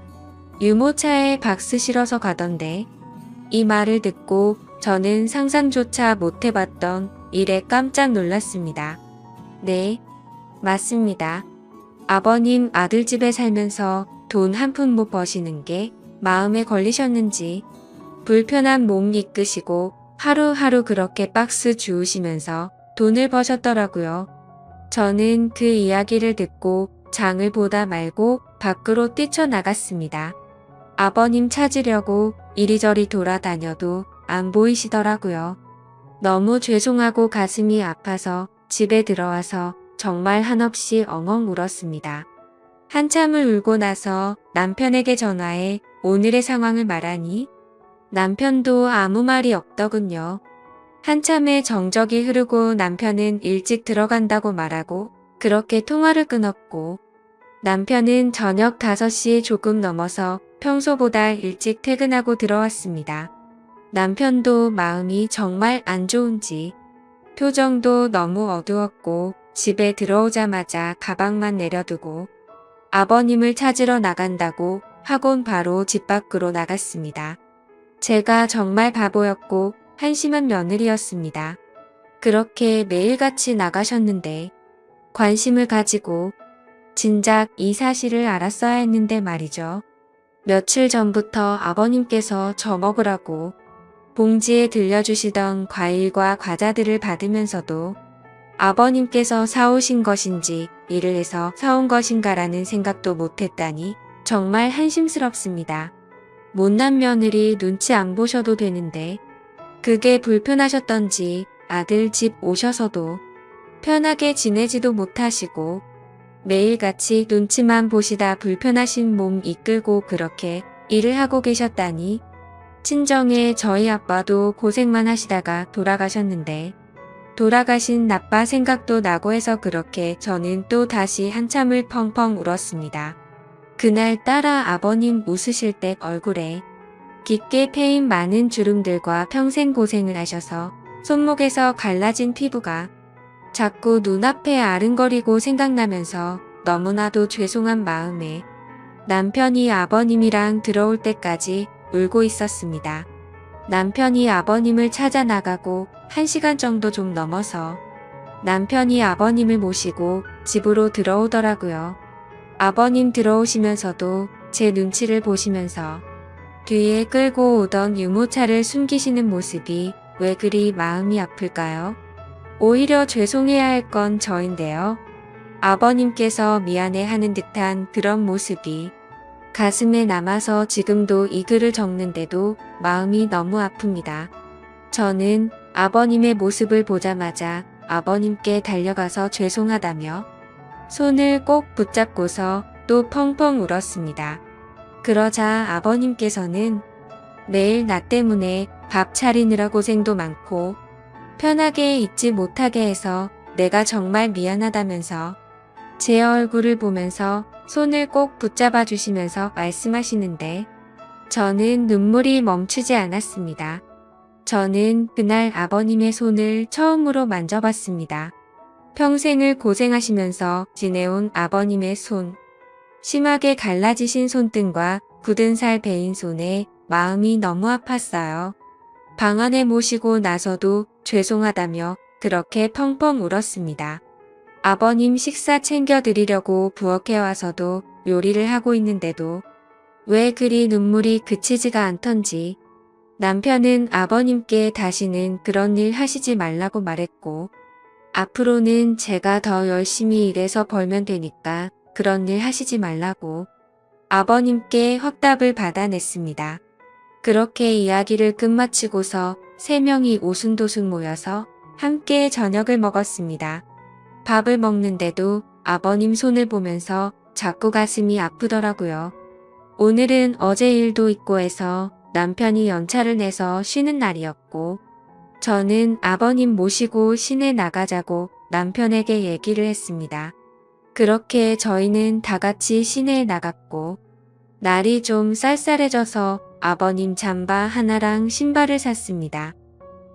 유모차에 박스 실어서 가던데. 이 말을 듣고 저는 상상조차 못 해봤던 일에 깜짝 놀랐습니다. 네, 맞습니다. 아버님 아들 집에 살면서 돈 한 푼 못 버시는 게 마음에 걸리셨는지 불편한 몸 이끄시고 하루하루 그렇게 박스 주우시면서 돈을 버셨더라고요. 저는 그 이야기를 듣고 장을 보다 말고 밖으로 뛰쳐나갔습니다. 아버님 찾으려고 이리저리 돌아다녀도 안 보이시더라고요. 너무 죄송하고 가슴이 아파서 집에 들어와서 정말 한없이 엉엉 울었습니다. 한참을 울고 나서 남편에게 전화해 오늘의 상황을 말하니 남편도 아무 말이 없더군요. 한참의 정적이 흐르고 남편은 일찍 들어간다고 말하고 그렇게 통화를 끊었고 남편은 저녁 5시 조금 넘어서 평소보다 일찍 퇴근하고 들어왔습니다. 남편도 마음이 정말 안 좋은지 표정도 너무 어두웠고 집에 들어오자마자 가방만 내려두고 아버님을 찾으러 나간다고 하곤 바로 집 밖으로 나갔습니다. 제가 정말 바보였고 한심한 며느리였습니다. 그렇게 매일같이 나가셨는데 관심을 가지고 진작 이 사실을 알았어야 했는데 말이죠. 며칠 전부터 아버님께서 저 먹으라고 봉지에 들려주시던 과일과 과자들을 받으면서도 아버님께서 사오신 것인지 일을 해서 사온 것인가라는 생각도 못했다니 정말 한심스럽습니다. 못난 며느리 눈치 안 보셔도 되는데 그게 불편하셨던지 아들 집 오셔서도 편하게 지내지도 못하시고 매일같이 눈치만 보시다 불편하신 몸 이끌고 그렇게 일을 하고 계셨다니 친정에 저희 아빠도 고생만 하시다가 돌아가셨는데 돌아가신 아빠 생각도 나고 해서 그렇게 저는 또 다시 한참을 펑펑 울었습니다. 그날따라 아버님 웃으실 때 얼굴에 깊게 패인 많은 주름들과 평생 고생을 하셔서 손목에서 갈라진 피부가 자꾸 눈앞에 아른거리고 생각나면서 너무나도 죄송한 마음에 남편이 아버님이랑 들어올 때까지 울고 있었습니다. 남편이 아버님을 찾아 나가고 1시간 정도 좀 넘어서 남편이 아버님을 모시고 집으로 들어오더라고요. 아버님 들어오시면서도 제 눈치를 보시면서 뒤에 끌고 오던 유모차를 숨기시는 모습이 왜 그리 마음이 아플까요? 오히려 죄송해야 할 건 저인데요. 아버님께서 미안해하는 듯한 그런 모습이 가슴에 남아서 지금도 이 글을 적는데도 마음이 너무 아픕니다. 저는 아버님의 모습을 보자마자 아버님께 달려가서 죄송하다며 손을 꼭 붙잡고서 또 펑펑 울었습니다. 그러자 아버님께서는 매일 나 때문에 밥 차리느라 고생도 많고 편하게 있지 못하게 해서 내가 정말 미안하다면서 제 얼굴을 보면서 손을 꼭 붙잡아 주시면서 말씀하시는데 저는 눈물이 멈추지 않았습니다. 저는 그날 아버님의 손을 처음으로 만져봤습니다. 평생을 고생하시면서 지내온 아버님의 손, 심하게 갈라지신 손등과 굳은 살 베인 손에 마음이 너무 아팠어요. 방 안에 모시고 나서도 죄송하다며 그렇게 펑펑 울었습니다. 아버님 식사 챙겨드리려고 부엌에 와서도 요리를 하고 있는데도 왜 그리 눈물이 그치지가 않던지 남편은 아버님께 다시는 그런 일 하시지 말라고 말했고 앞으로는 제가 더 열심히 일해서 벌면 되니까 그런 일 하시지 말라고 아버님께 확답을 받아냈습니다. 그렇게 이야기를 끝마치고서 3명이 오순도순 모여서 함께 저녁을 먹었습니다. 밥을 먹는데도 아버님 손을 보면서 자꾸 가슴이 아프더라고요. 오늘은 어제 일도 있고 해서 남편이 연차를 내서 쉬는 날이었고 저는 아버님 모시고 시내 나가자고 남편에게 얘기를 했습니다. 그렇게 저희는 다 같이 시내에 나갔고 날이 좀 쌀쌀해져서 아버님 잠바 하나랑 신발을 샀습니다.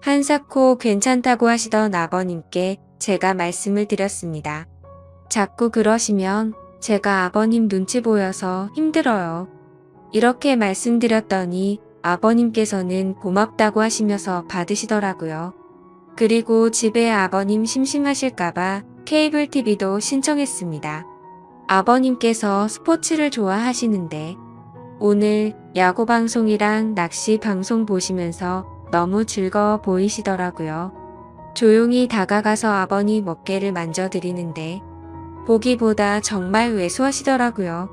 한사코 괜찮다고 하시던 아버님께 제가 말씀을 드렸습니다. 자꾸 그러시면 제가 아버님 눈치 보여서 힘들어요. 이렇게 말씀드렸더니 아버님께서는 고맙다고 하시면서 받으시더라고요. 그리고 집에 아버님 심심하실까봐 케이블 TV도 신청했습니다. 아버님께서 스포츠를 좋아하시는데 오늘 야구 방송이랑 낚시 방송 보시면서 너무 즐거워 보이시더라고요. 조용히 다가가서 아버님 어깨를 만져드리는데 보기보다 정말 왜소하시더라고요.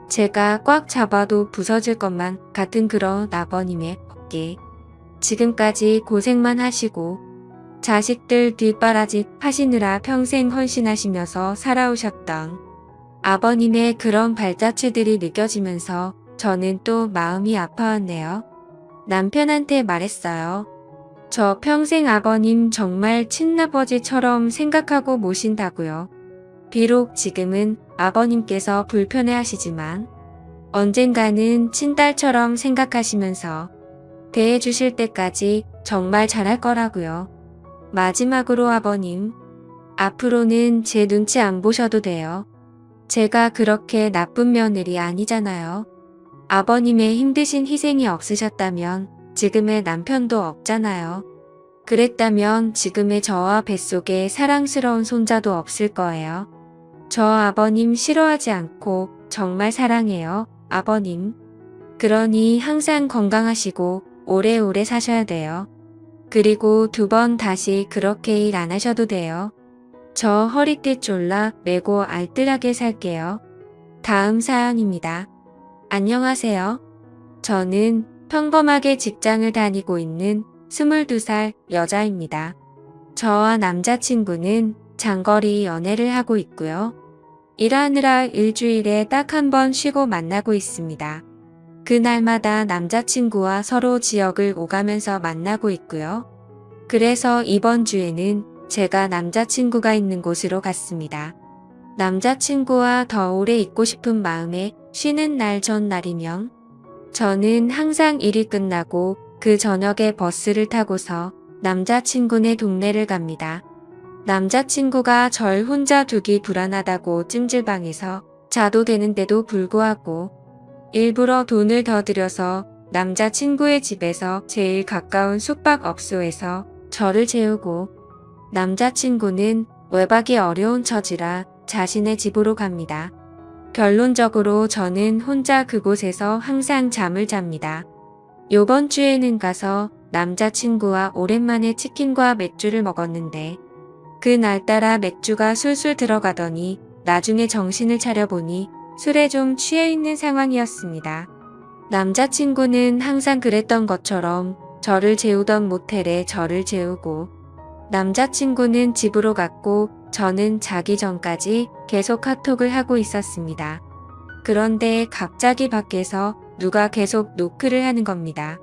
제가 꽉 잡아도 부서질 것만 같은 그런 아버님의 어깨. 지금까지 고생만 하시고 자식들 뒷바라지 하시느라 평생 헌신하시면서 살아오셨던 아버님의 그런 발자취들이 느껴지면서 저는 또 마음이 아파왔네요. 남편한테 말했어요. 저 평생 아버님 정말 친아버지처럼 생각하고 모신다고요. 비록 지금은 아버님께서 불편해하시지만 언젠가는 친딸처럼 생각하시면서 대해주실 때까지 정말 잘할 거라고요. 마지막으로 아버님, 앞으로는 제 눈치 안 보셔도 돼요. 제가 그렇게 나쁜 며느리 아니잖아요. 아버님의 힘드신 희생이 없으셨다면 지금의 남편도 없잖아요. 그랬다면 지금의 저와 뱃속에 사랑스러운 손자도 없을 거예요. 저 아버님 싫어하지 않고 정말 사랑해요, 아버님. 그러니 항상 건강하시고 오래오래 사셔야 돼요. 그리고 2번 다시 그렇게 일 안 하셔도 돼요. 저 허리띠 졸라 매고 알뜰하게 살게요. 다음 사연입니다. 안녕하세요. 저는 평범하게 직장을 다니고 있는 22살 여자입니다. 저와 남자친구는 장거리 연애를 하고 있고요. 일하느라 일주일에 딱 1번 쉬고 만나고 있습니다. 그날마다 남자친구와 서로 지역을 오가면서 만나고 있고요. 그래서 이번 주에는 제가 남자친구가 있는 곳으로 갔습니다. 남자친구와 더 오래 있고 싶은 마음에 쉬는 날 전날이면 저는 항상 일이 끝나고 그 저녁에 버스를 타고서 남자친구네 동네를 갑니다. 남자친구가 절 혼자 두기 불안하다고 찜질방에서 자도 되는데도 불구하고 일부러 돈을 더 들여서 남자친구의 집에서 제일 가까운 숙박업소에서 저를 재우고 남자친구는 외박이 어려운 처지라 자신의 집으로 갑니다. 결론적으로 저는 혼자 그곳에서 항상 잠을 잡니다. 요번 주에는 가서 남자친구와 오랜만에 치킨과 맥주를 먹었는데 그날따라 맥주가 술술 들어가더니 나중에 정신을 차려보니 술에 좀 취해 있는 상황이었습니다. 남자친구는 항상 그랬던 것처럼 저를 재우던 모텔에 저를 재우고 남자친구는 집으로 갔고 저는 자기 전까지 계속 카톡을 하고 있었습니다. 그런데 갑자기 밖에서 누가 계속 노크를 하는 겁니다.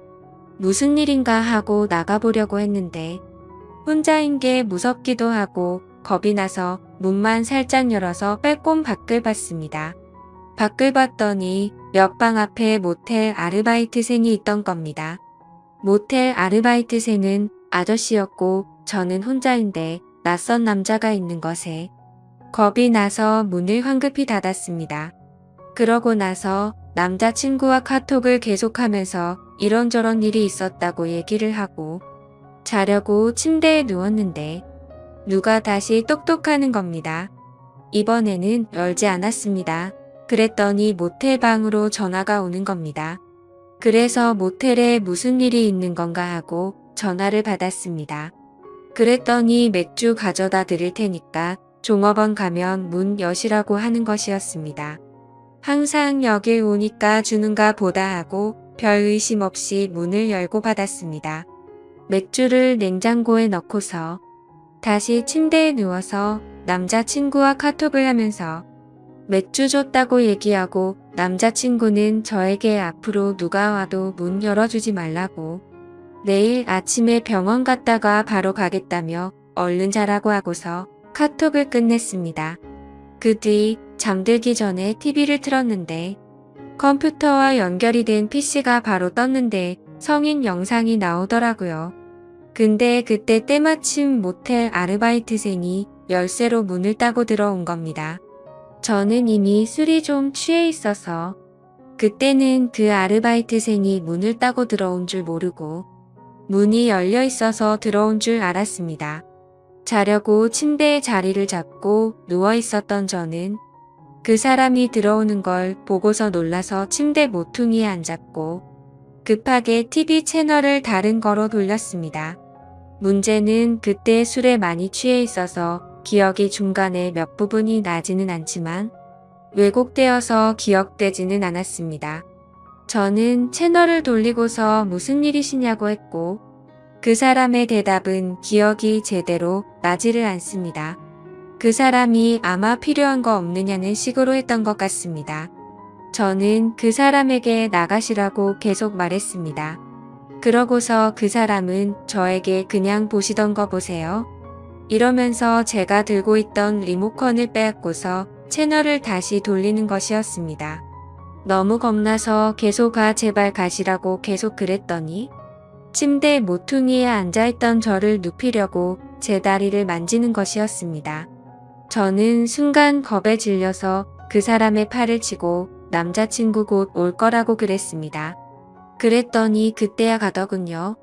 무슨 일인가 하고 나가보려고 했는데 혼자인 게 무섭기도 하고 겁이 나서 문만 살짝 열어서 빼꼼 밖을 봤습니다. 밖을 봤더니 몇 방 앞에 모텔 아르바이트생이 있던 겁니다. 모텔 아르바이트생은 아저씨였고 저는 혼자인데 낯선 남자가 있는 것에 겁이 나서 문을 황급히 닫았습니다. 그러고 나서 남자친구와 카톡을 계속하면서 이런저런 일이 있었다고 얘기를 하고 자려고 침대에 누웠는데 누가 다시 똑똑하는 겁니다. 이번에는 열지 않았습니다. 그랬더니 모텔 방으로 전화가 오는 겁니다. 그래서 모텔에 무슨 일이 있는 건가 하고 전화를 받았습니다. 그랬더니 맥주 가져다 드릴 테니까 종업원 가면 문 여시라고 하는 것이었습니다. 항상 여길 오니까 주는가 보다 하고 별 의심 없이 문을 열고 받았습니다. 맥주를 냉장고에 넣고서 다시 침대에 누워서 남자친구와 카톡을 하면서 맥주 줬다고 얘기하고 남자친구는 저에게 앞으로 누가 와도 문 열어주지 말라고 내일 아침에 병원 갔다가 바로 가겠다며 얼른 자라고 하고서 카톡을 끝냈습니다. 그 뒤 잠들기 전에 TV를 틀었는데 컴퓨터와 연결이 된 PC가 바로 떴는데 성인 영상이 나오더라고요. 근데 그때 때마침 모텔 아르바이트생이 열쇠로 문을 따고 들어온 겁니다. 저는 이미 술이 좀 취해 있어서 그때는 그 아르바이트생이 문을 따고 들어온 줄 모르고 문이 열려 있어서 들어온 줄 알았습니다. 자려고 침대에 자리를 잡고 누워 있었던 저는 그 사람이 들어오는 걸 보고서 놀라서 침대 모퉁이에 앉았고 급하게 TV 채널을 다른 거로 돌렸습니다. 문제는 그때 술에 많이 취해 있어서 기억이 중간에 몇 부분이 나지는 않지만 왜곡되어서 기억되지는 않았습니다. 저는 채널을 돌리고서 무슨 일이시냐고 했고 그 사람의 대답은 기억이 제대로 나지를 않습니다. 그 사람이 아마 필요한 거 없느냐는 식으로 했던 것 같습니다. 저는 그 사람에게 나가시라고 계속 말했습니다. 그러고서 그 사람은 저에게 그냥 보시던 거 보세요. 이러면서 제가 들고 있던 리모컨을 빼앗고서 채널을 다시 돌리는 것이었습니다. 너무 겁나서 계속 제발 가시라고 계속 그랬더니 침대 모퉁이에 앉아있던 저를 눕히려고 제 다리를 만지는 것이었습니다. 저는 순간 겁에 질려서 그 사람의 팔을 치고 남자친구 곧 올 거라고 그랬습니다. 그랬더니 그때야 가더군요.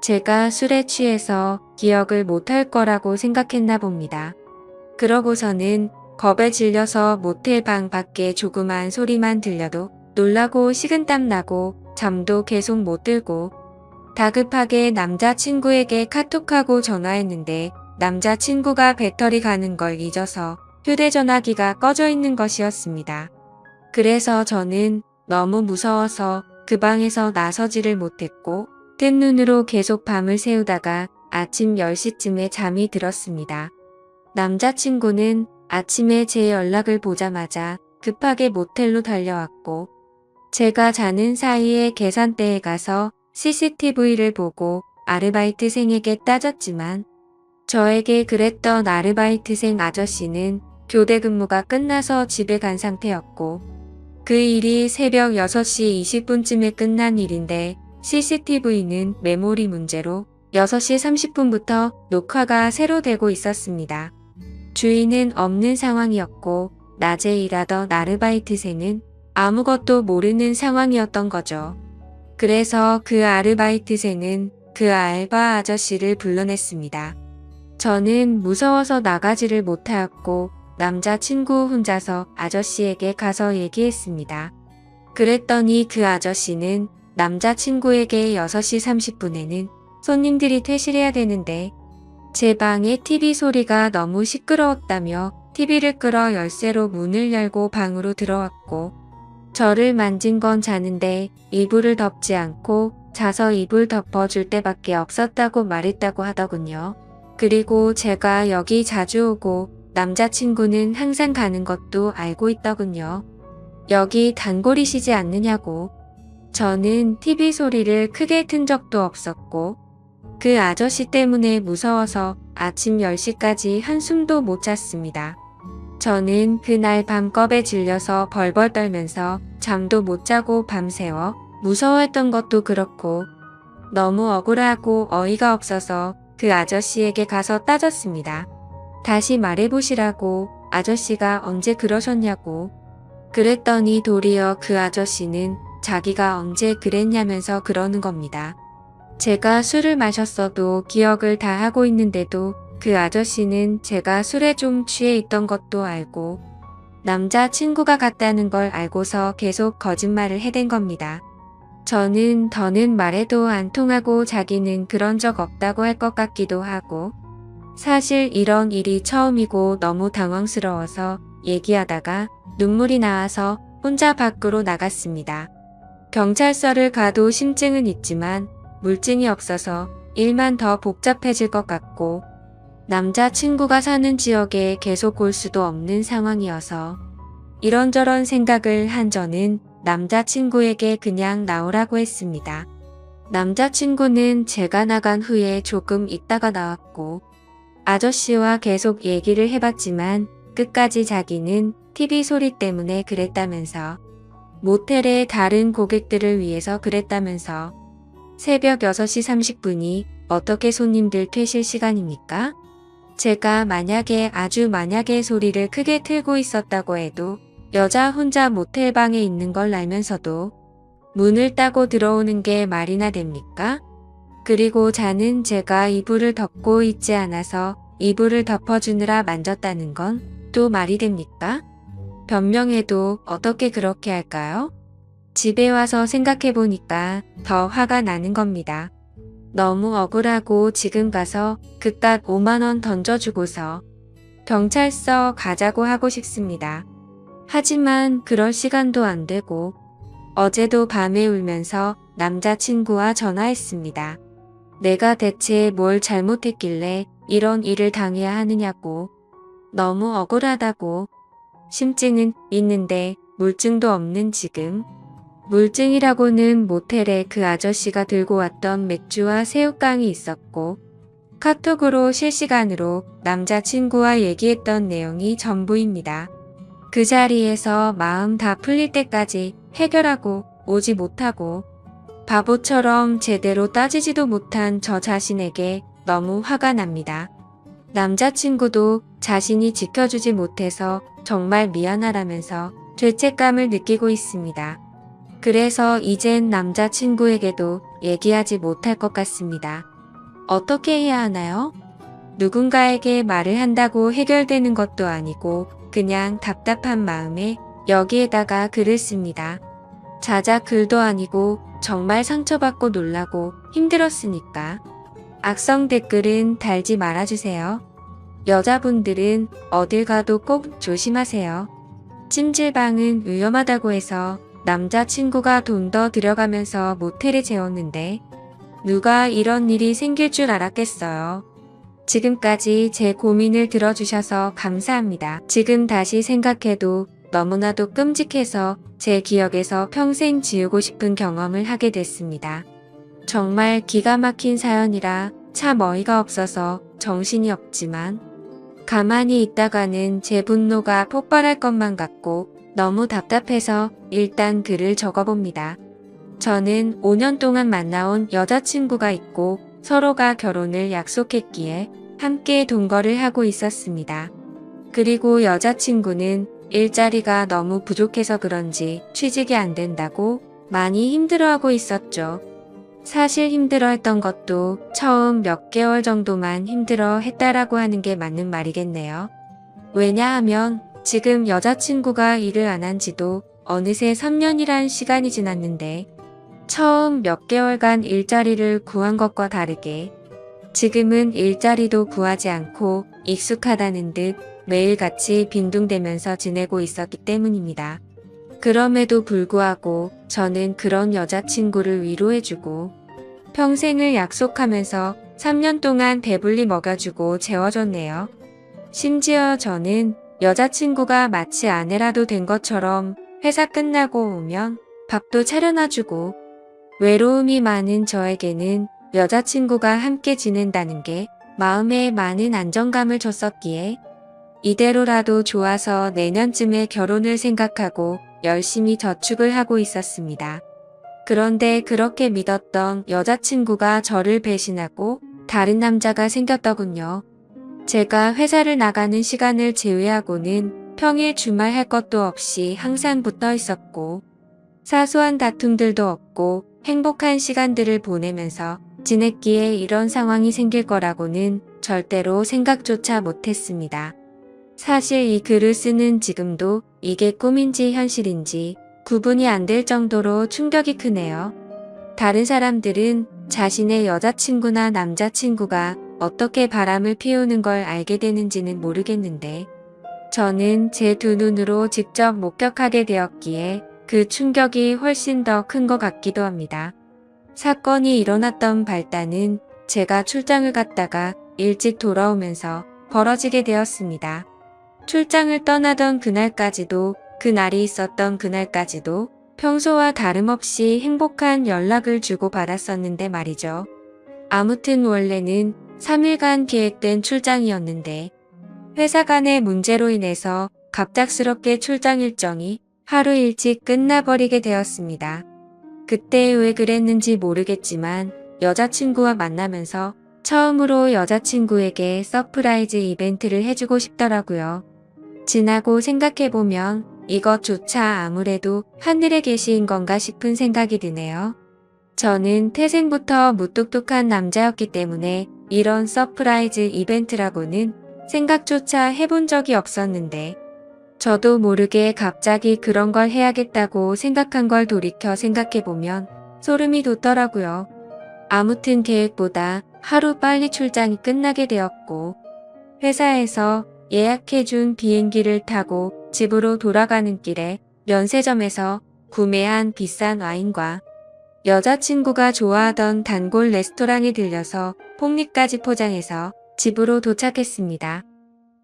제가 술에 취해서 기억을 못할 거라고 생각했나 봅니다. 그러고서는 겁에 질려서 모텔 방 밖에 조그만 소리만 들려도 놀라고 식은땀 나고 잠도 계속 못 들고 다급하게 남자친구에게 카톡하고 전화했는데 남자친구가 배터리 가는 걸 잊어서 휴대전화기가 꺼져 있는 것이었습니다. 그래서 저는 너무 무서워서 그 방에서 나서지를 못했고 뜬 눈으로 계속 밤을 새우다가 아침 10시쯤에 잠이 들었습니다. 남자친구는 아침에 제 연락을 보자마자 급하게 모텔로 달려왔고 제가 자는 사이에 계산대에 가서 CCTV를 보고 아르바이트생에게 따졌지만 저에게 그랬던 아르바이트생 아저씨는 교대 근무가 끝나서 집에 간 상태였고 그 일이 새벽 6시 20분쯤에 끝난 일인데 CCTV는 메모리 문제로 6시 30분부터 녹화가 새로 되고 있었습니다. 주인은 없는 상황이었고 낮에 일하던 아르바이트생은 아무것도 모르는 상황이었던 거죠. 그래서 그 아르바이트생은 그 알바 아저씨를 불러냈습니다. 저는 무서워서 나가지를 못하였고 남자친구 혼자서 아저씨에게 가서 얘기했습니다. 그랬더니 그 아저씨는 남자친구에게 6시 30분에는 손님들이 퇴실해야 되는데 제 방의 TV 소리가 너무 시끄러웠다며 TV를 끌어 열쇠로 문을 열고 방으로 들어왔고 저를 만진 건 자는데 이불을 덮지 않고 자서 이불 덮어줄 때밖에 없었다고 말했다고 하더군요. 그리고 제가 여기 자주 오고 남자친구는 항상 가는 것도 알고 있더군요. 여기 단골이시지 않느냐고. 저는 TV 소리를 크게 튼 적도 없었고 그 아저씨 때문에 무서워서 아침 10시까지 한숨도 못 잤습니다. 저는 그날 밤겁에 질려서 벌벌 떨면서 잠도 못 자고 밤새워 무서워했던 것도 그렇고 너무 억울하고 어이가 없어서 그 아저씨에게 가서 따졌습니다. 다시 말해보시라고. 아저씨가 언제 그러셨냐고. 그랬더니 도리어 그 아저씨는 자기가 언제 그랬냐면서 그러는 겁니다. 제가 술을 마셨어도 기억을 다 하고 있는데도 그 아저씨는 제가 술에 좀 취해 있던 것도 알고 남자친구가 갔다는 걸 알고서 계속 거짓말을 해댄 겁니다. 저는 더는 말해도 안 통하고 자기는 그런 적 없다고 할 것 같기도 하고 사실 이런 일이 처음이고 너무 당황스러워서 얘기하다가 눈물이 나와서 혼자 밖으로 나갔습니다. 경찰서를 가도 심증은 있지만 물증이 없어서 일만 더 복잡해질 것 같고 남자친구가 사는 지역에 계속 올 수도 없는 상황이어서 이런저런 생각을 한 저는 남자친구에게 그냥 나오라고 했습니다. 남자친구는 제가 나간 후에 조금 있다가 나왔고 아저씨와 계속 얘기를 해봤지만 끝까지 자기는 TV 소리 때문에 그랬다면서 모텔의 다른 고객들을 위해서 그랬다면서 새벽 6시 30분이 어떻게 손님들 퇴실 시간입니까? 제가 만약에 아주 만약에 소리를 크게 틀고 있었다고 해도 여자 혼자 모텔방에 있는 걸 알면서도 문을 따고 들어오는 게 말이나 됩니까? 그리고 자는 제가 이불을 덮고 있지 않아서 이불을 덮어주느라 만졌다는 건 또 말이 됩니까? 변명해도 어떻게 그렇게 할까요? 집에 와서 생각해보니까 더 화가 나는 겁니다. 너무 억울하고 지금 가서 그깟 5만원 던져주고서 경찰서 가자고 하고 싶습니다. 하지만 그럴 시간도 안 되고 어제도 밤에 울면서 남자친구와 전화했습니다. 내가 대체 뭘 잘못했길래 이런 일을 당해야 하느냐고. 너무 억울하다고. 심증은 있는데 물증도 없는 지금. 물증이라고는 모텔에 그 아저씨가 들고 왔던 맥주와 새우깡이 있었고 카톡으로 실시간으로 남자친구와 얘기했던 내용이 전부입니다. 그 자리에서 마음 다 풀릴 때까지 해결하고 오지 못하고 바보처럼 제대로 따지지도 못한 저 자신에게 너무 화가 납니다. 남자친구도 자신이 지켜주지 못해서 정말 미안하다면서 죄책감을 느끼고 있습니다. 그래서 이젠 남자친구에게도 얘기하지 못할 것 같습니다. 어떻게 해야 하나요? 누군가에게 말을 한다고 해결되는 것도 아니고 그냥 답답한 마음에 여기에다가 글을 씁니다. 자작 글도 아니고 정말 상처받고 놀라고 힘들었으니까. 악성 댓글은 달지 말아주세요. 여자분들은 어딜 가도 꼭 조심하세요. 찜질방은 위험하다고 해서 남자친구가 돈 더 들여가면서 모텔에 재웠는데 누가 이런 일이 생길 줄 알았겠어요. 지금까지 제 고민을 들어주셔서 감사합니다. 지금 다시 생각해도 너무나도 끔찍해서 제 기억에서 평생 지우고 싶은 경험을 하게 됐습니다. 정말 기가 막힌 사연이라 참 어이가 없어서 정신이 없지만 가만히 있다가는 제 분노가 폭발할 것만 같고 너무 답답해서 일단 글을 적어봅니다. 저는 5년 동안 만나온 여자친구가 있고 서로가 결혼을 약속했기에 함께 동거를 하고 있었습니다. 그리고 여자친구는 일자리가 너무 부족해서 그런지 취직이 안 된다고 많이 힘들어하고 있었죠. 사실 힘들어했던 것도 처음 몇 개월 정도만 힘들어 했다라고 하는 게 맞는 말이겠네요. 왜냐하면 지금 여자친구가 일을 안 한 지도 어느새 3년이란 시간이 지났는데 처음 몇 개월간 일자리를 구한 것과 다르게 지금은 일자리도 구하지 않고 익숙하다는 듯 매일같이 빈둥대면서 지내고 있었기 때문입니다. 그럼에도 불구하고 저는 그런 여자친구를 위로해주고 평생을 약속하면서 3년 동안 배불리 먹여주고 재워줬네요. 심지어 저는 여자친구가 마치 아내라도 된 것처럼 회사 끝나고 오면 밥도 차려놔주고, 외로움이 많은 저에게는 여자친구가 함께 지낸다는 게 마음에 많은 안정감을 줬었기에 이대로라도 좋아서 내년쯤에 결혼을 생각하고 열심히 저축을 하고 있었습니다. 그런데 그렇게 믿었던 여자친구가 저를 배신하고 다른 남자가 생겼더군요. 제가 회사를 나가는 시간을 제외하고는 평일 주말 할 것도 없이 항상 붙어 있었고, 사소한 다툼들도 없고 행복한 시간들을 보내면서 지냈기에 이런 상황이 생길 거라고는 절대로 생각조차 못했습니다. 사실 이 글을 쓰는 지금도 이게 꿈인지 현실인지 구분이 안 될 정도로 충격이 크네요. 다른 사람들은 자신의 여자친구나 남자친구가 어떻게 바람을 피우는 걸 알게 되는지는 모르겠는데, 저는 제 두 눈으로 직접 목격하게 되었기에 그 충격이 훨씬 더 큰 것 같기도 합니다. 사건이 일어났던 발단은 제가 출장을 갔다가 일찍 돌아오면서 벌어지게 되었습니다. 출장을 떠나던 그날까지도, 그날이 있었던 그날까지도 평소와 다름없이 행복한 연락을 주고받았었는데 말이죠. 아무튼 원래는 3일간 계획된 출장이었는데 회사 간의 문제로 인해서 갑작스럽게 출장 일정이 하루 일찍 끝나버리게 되었습니다. 그때 왜 그랬는지 모르겠지만 여자친구와 만나면서 처음으로 여자친구에게 서프라이즈 이벤트를 해주고 싶더라고요. 지나고 생각해보면 이것조차 아무래도 하늘에 계신 건가 싶은 생각이 드네요. 저는 태생부터 무뚝뚝한 남자였기 때문에 이런 서프라이즈 이벤트라고는 생각조차 해본 적이 없었는데, 저도 모르게 갑자기 그런 걸 해야겠다고 생각한 걸 돌이켜 생각해보면 소름이 돋더라고요. 아무튼 계획보다 하루 빨리 출장이 끝나게 되었고, 회사에서 예약해준 비행기를 타고 집으로 돌아가는 길에 면세점에서 구매한 비싼 와인과 여자친구가 좋아하던 단골 레스토랑에 들려서 폭리까지 포장해서 집으로 도착했습니다.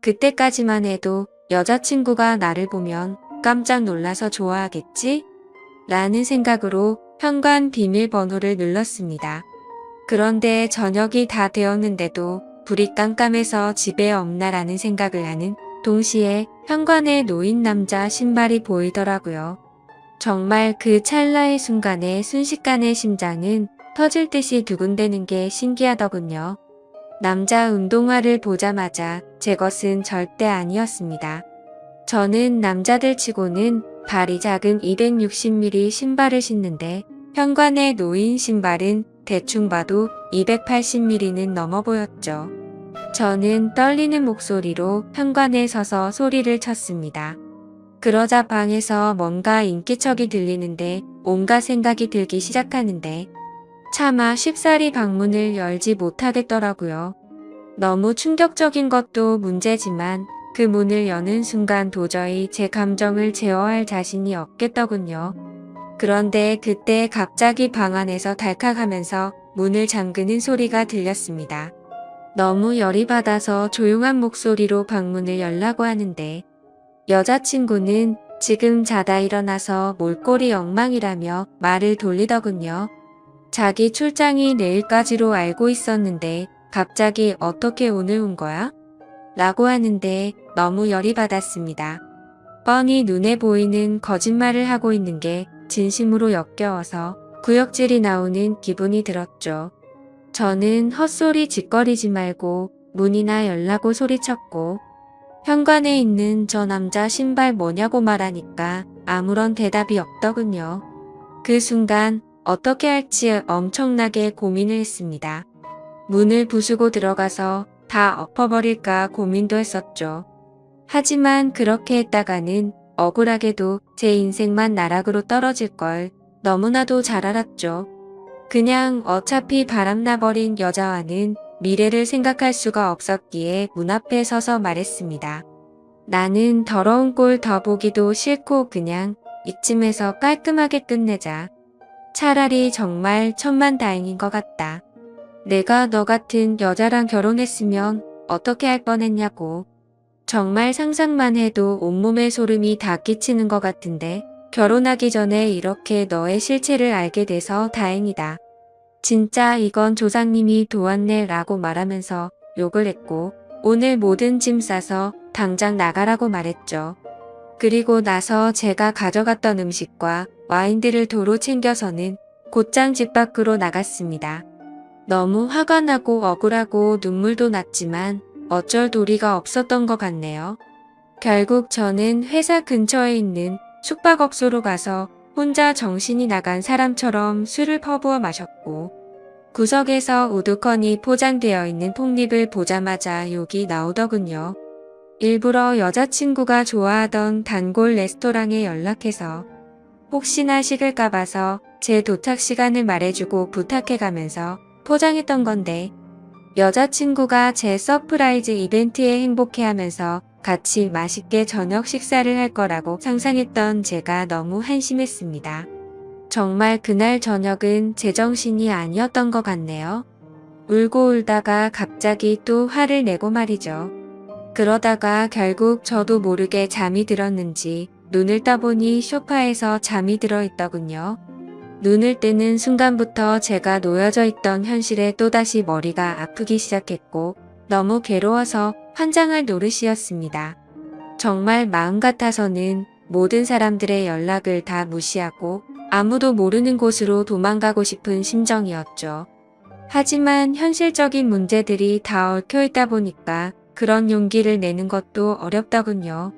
그때까지만 해도 여자친구가 나를 보면 깜짝 놀라서 좋아하겠지? 라는 생각으로 현관 비밀번호를 눌렀습니다. 그런데 저녁이 다 되었는데도 불이 깜깜해서 집에 없나라는 생각을 하는 동시에 현관에 놓인 남자 신발이 보이더라고요. 정말 그 찰나의 순간에 순식간에 심장은 터질 듯이 두근대는 게 신기하더군요. 남자 운동화를 보자마자 제 것은 절대 아니었습니다. 저는 남자들 치고는 발이 작은 260mm 신발을 신는데 현관에 놓인 신발은 대충 봐도 280mm는 넘어 보였죠. 저는 떨리는 목소리로 현관에 서서 소리를 쳤습니다. 그러자 방에서 뭔가 인기척이 들리는데 온갖 생각이 들기 시작하는데 차마 쉽사리 방문을 열지 못하겠더라고요. 너무 충격적인 것도 문제지만 그 문을 여는 순간 도저히 제 감정을 제어할 자신이 없겠더군요. 그런데 그때 갑자기 방 안에서 달칵하면서 문을 잠그는 소리가 들렸습니다. 너무 열이 받아서 조용한 목소리로 방문을 열라고 하는데 여자친구는 지금 자다 일어나서 몰골이 엉망이라며 말을 돌리더군요. 자기 출장이 내일까지로 알고 있었는데 갑자기 어떻게 오늘 온 거야? 라고 하는데 너무 열이 받았습니다. 뻔히 눈에 보이는 거짓말을 하고 있는 게 진심으로 역겨워서 구역질이 나오는 기분이 들었죠. 저는 헛소리 짓거리지 말고 문이나 열라고 소리쳤고 현관에 있는 저 남자 신발 뭐냐고 말하니까 아무런 대답이 없더군요. 그 순간 어떻게 할지 엄청나게 고민을 했습니다. 문을 부수고 들어가서 다 엎어버릴까 고민도 했었죠. 하지만 그렇게 했다가는 억울하게도 제 인생만 나락으로 떨어질 걸 너무나도 잘 알았죠. 그냥 어차피 바람나버린 여자와는 미래를 생각할 수가 없었기에 문 앞에 서서 말했습니다. 나는 더러운 꼴 더 보기도 싫고 그냥 이쯤에서 깔끔하게 끝내자. 차라리 정말 천만다행인 것 같다. 내가 너 같은 여자랑 결혼했으면 어떻게 할 뻔했냐고. 정말 상상만 해도 온몸에 소름이 다 끼치는 것 같은데 결혼하기 전에 이렇게 너의 실체를 알게 돼서 다행이다. 진짜 이건 조상님이 도왔네 라고 말하면서 욕을 했고 오늘 모든 짐 싸서 당장 나가라고 말했죠. 그리고 나서 제가 가져갔던 음식과 와인들을 도로 챙겨서는 곧장 집 밖으로 나갔습니다. 너무 화가 나고 억울하고 눈물도 났지만 어쩔 도리가 없었던 것 같네요. 결국 저는 회사 근처에 있는 숙박업소로 가서 혼자 정신이 나간 사람처럼 술을 퍼부어 마셨고 구석에서 우두커니 포장되어 있는 폭립을 보자마자 욕이 나오더군요. 일부러 여자친구가 좋아하던 단골 레스토랑에 연락해서 혹시나 식을까 봐서 제 도착 시간을 말해주고 부탁해가면서 포장했던 건데 여자친구가 제 서프라이즈 이벤트에 행복해하면서 같이 맛있게 저녁 식사를 할 거라고 상상했던 제가 너무 한심했습니다. 정말 그날 저녁은 제정신이 아니었던 것 같네요. 울고 울다가 갑자기 또 화를 내고 말이죠. 그러다가 결국 저도 모르게 잠이 들었는지 눈을 떠보니 소파에서 잠이 들어 있더군요. 눈을 뜨는 순간부터 제가 놓여져 있던 현실에 또다시 머리가 아프기 시작했고 너무 괴로워서 환장할 노릇이었습니다. 정말 마음 같아서는 모든 사람들의 연락을 다 무시하고 아무도 모르는 곳으로 도망가고 싶은 심정이었죠. 하지만 현실적인 문제들이 다 얽혀 있다 보니까 그런 용기를 내는 것도 어렵더군요.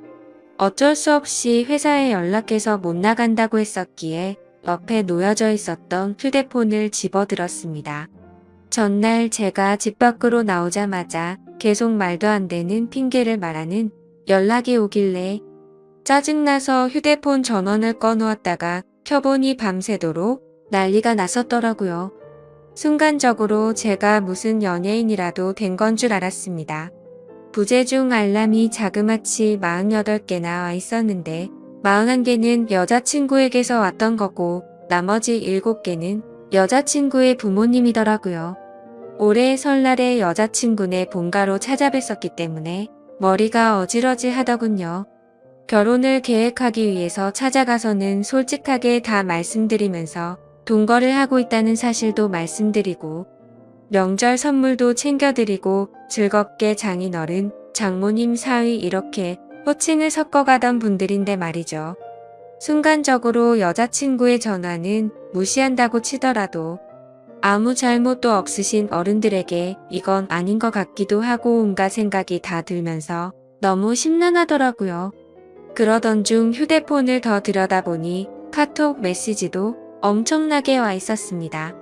어쩔 수 없이 회사에 연락해서 못 나간다고 했었기에 옆에 놓여져 있었던 휴대폰을 집어들었습니다. 전날 제가 집 밖으로 나오자마자 계속 말도 안 되는 핑계를 말하는 연락이 오길래 짜증나서 휴대폰 전원을 꺼놓았다가 켜보니 밤새도록 난리가 났었더라고요. 순간적으로 제가 무슨 연예인이라도 된 건 줄 알았습니다. 부재중 알람이 자그마치 48개나 와 있었는데 41개는 여자친구에게서 왔던 거고 나머지 7개는 여자친구의 부모님이더라고요. 올해 설날에 여자친구네 본가로 찾아뵀었기 때문에 머리가 어지러지 하더군요. 결혼을 계획하기 위해서 찾아가서는 솔직하게 다 말씀드리면서 동거를 하고 있다는 사실도 말씀드리고 명절 선물도 챙겨드리고 즐겁게 장인어른, 장모님 사위 이렇게 호칭을 섞어가던 분들인데 말이죠. 순간적으로 여자친구의 전화는 무시한다고 치더라도 아무 잘못도 없으신 어른들에게 이건 아닌 것 같기도 하고 온갖 생각이 다 들면서 너무 심란하더라고요. 그러던 중 휴대폰을 더 들여다보니 카톡 메시지도 엄청나게 와 있었습니다.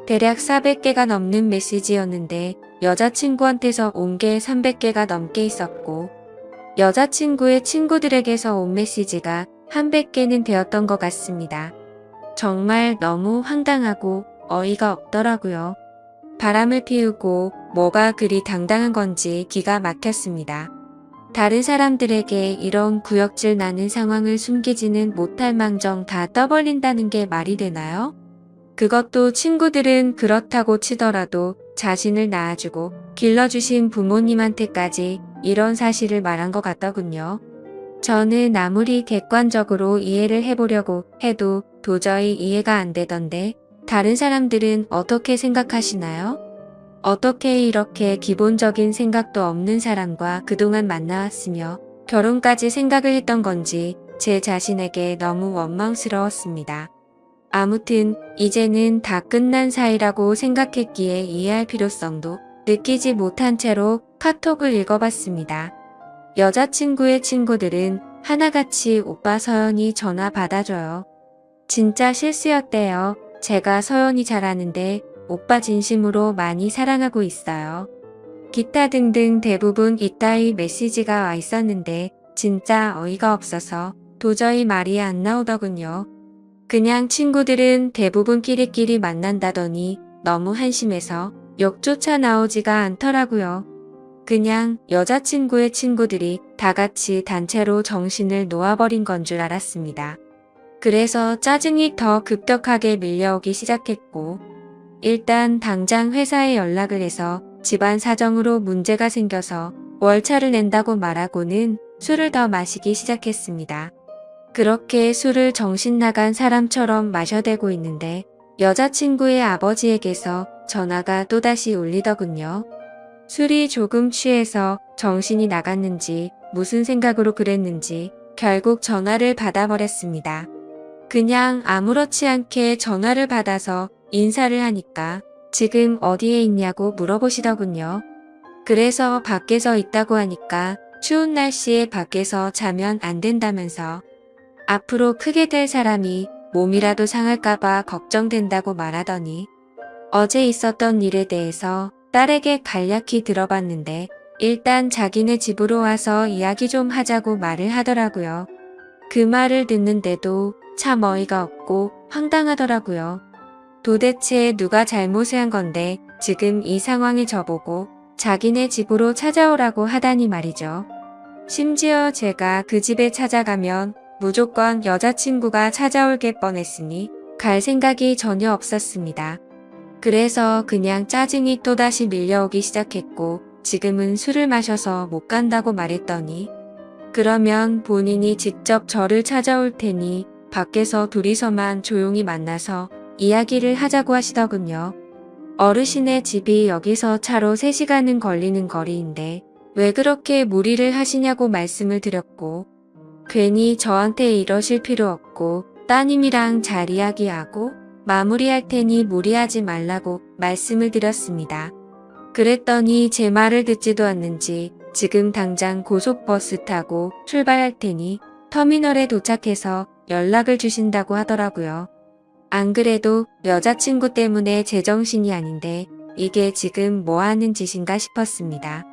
대략 400개가 넘는 메시지였는데 여자친구한테서 온 게 300개가 넘게 있었고 여자친구의 친구들에게서 온 메시지가 한 100개는 되었던 것 같습니다. 정말 너무 황당하고 어이가 없더라고요. 바람을 피우고 뭐가 그리 당당한 건지 기가 막혔습니다. 다른 사람들에게 이런 구역질 나는 상황을 숨기지는 못할 망정 다 떠벌린다는 게 말이 되나요? 그것도 친구들은 그렇다고 치더라도 자신을 낳아주고 길러주신 부모님한테까지 이런 사실을 말한 것 같더군요. 저는 아무리 객관적으로 이해를 해보려고 해도 도저히 이해가 안 되던데 다른 사람들은 어떻게 생각하시나요? 어떻게 이렇게 기본적인 생각도 없는 사람과 그동안 만나왔으며 결혼까지 생각을 했던 건지 제 자신에게 너무 원망스러웠습니다. 아무튼 이제는 다 끝난 사이라고 생각했기에 이해할 필요성도 느끼지 못한 채로 카톡을 읽어봤습니다. 여자친구의 친구들은 하나같이 오빠 서연이 전화 받아줘요. 진짜 실수였대요. 제가 서연이 잘 아는데 오빠 진심으로 많이 사랑하고 있어요. 기타 등등 대부분 이따위 메시지가 와 있었는데 진짜 어이가 없어서 도저히 말이 안 나오더군요. 그냥 친구들은 대부분 끼리끼리 만난다더니 너무 한심해서 욕조차 나오지가 않더라고요. 그냥 여자친구의 친구들이 다 같이 단체로 정신을 놓아버린 건 줄 알았습니다. 그래서 짜증이 더 급격하게 밀려오기 시작했고, 일단 당장 회사에 연락을 해서 집안 사정으로 문제가 생겨서 월차를 낸다고 말하고는 술을 더 마시기 시작했습니다. 그렇게 술을 정신 나간 사람처럼 마셔대고 있는데 여자친구의 아버지에게서 전화가 또다시 울리더군요. 술이 조금 취해서 정신이 나갔는지 무슨 생각으로 그랬는지 결국 전화를 받아버렸습니다. 그냥 아무렇지 않게 전화를 받아서 인사를 하니까 지금 어디에 있냐고 물어보시더군요. 그래서 밖에서 있다고 하니까 추운 날씨에 밖에서 자면 안 된다면서 앞으로 크게 될 사람이 몸이라도 상할까봐 걱정된다고 말하더니 어제 있었던 일에 대해서 딸에게 간략히 들어봤는데 일단 자기네 집으로 와서 이야기 좀 하자고 말을 하더라고요. 그 말을 듣는데도 참 어이가 없고 황당하더라고요. 도대체 누가 잘못을 한 건데 지금 이 상황에 저보고 자기네 집으로 찾아오라고 하다니 말이죠. 심지어 제가 그 집에 찾아가면 무조건 여자친구가 찾아올 게 뻔했으니 갈 생각이 전혀 없었습니다. 그래서 그냥 짜증이 또다시 밀려오기 시작했고 지금은 술을 마셔서 못 간다고 말했더니 그러면 본인이 직접 저를 찾아올 테니 밖에서 둘이서만 조용히 만나서 이야기를 하자고 하시더군요. 어르신의 집이 여기서 차로 3시간은 걸리는 거리인데 왜 그렇게 무리를 하시냐고 말씀을 드렸고 괜히 저한테 이러실 필요 없고 따님이랑 잘 이야기하고 마무리할 테니 무리하지 말라고 말씀을 드렸습니다. 그랬더니 제 말을 듣지도 않는지 지금 당장 고속버스 타고 출발할 테니 터미널에 도착해서 연락을 주신다고 하더라고요. 안 그래도 여자친구 때문에 제정신이 아닌데 이게 지금 뭐 하는 짓인가 싶었습니다.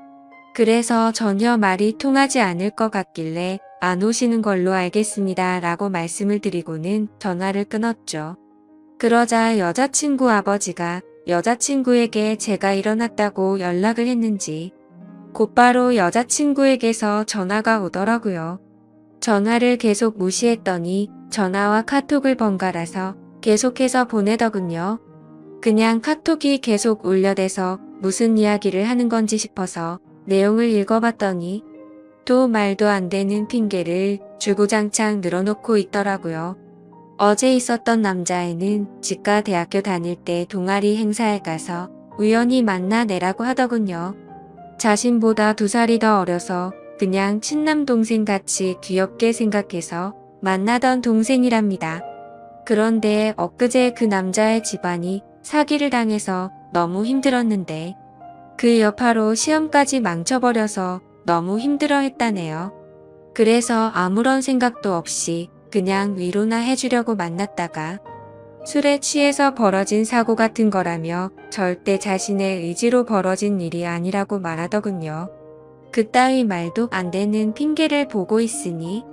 그래서 전혀 말이 통하지 않을 것 같길래 안 오시는 걸로 알겠습니다 라고 말씀을 드리고는 전화를 끊었죠. 그러자 여자친구 아버지가 여자친구에게 제가 일어났다고 연락을 했는지 곧바로 여자친구에게서 전화가 오더라고요. 전화를 계속 무시했더니 전화와 카톡을 번갈아서 계속해서 보내더군요. 그냥 카톡이 계속 울려대서 무슨 이야기를 하는 건지 싶어서 내용을 읽어봤더니 또 말도 안 되는 핑계를 주구장창 늘어놓고 있더라고요. 어제 있었던 남자애는 지가 대학교 다닐 때 동아리 행사에 가서 우연히 만나내라고 하더군요. 자신보다 2살이 더 어려서 그냥 친남 동생같이 귀엽게 생각해서 만나던 동생이랍니다. 그런데 엊그제 그 남자의 집안이 사기를 당해서 너무 힘들었는데 그 여파로 시험까지 망쳐버려서 너무 힘들어했다네요. 그래서 아무런 생각도 없이 그냥 위로나 해주려고 만났다가 술에 취해서 벌어진 사고 같은 거라며 절대 자신의 의지로 벌어진 일이 아니라고 말하더군요. 그따위 말도 안 되는 핑계를 보고 있으니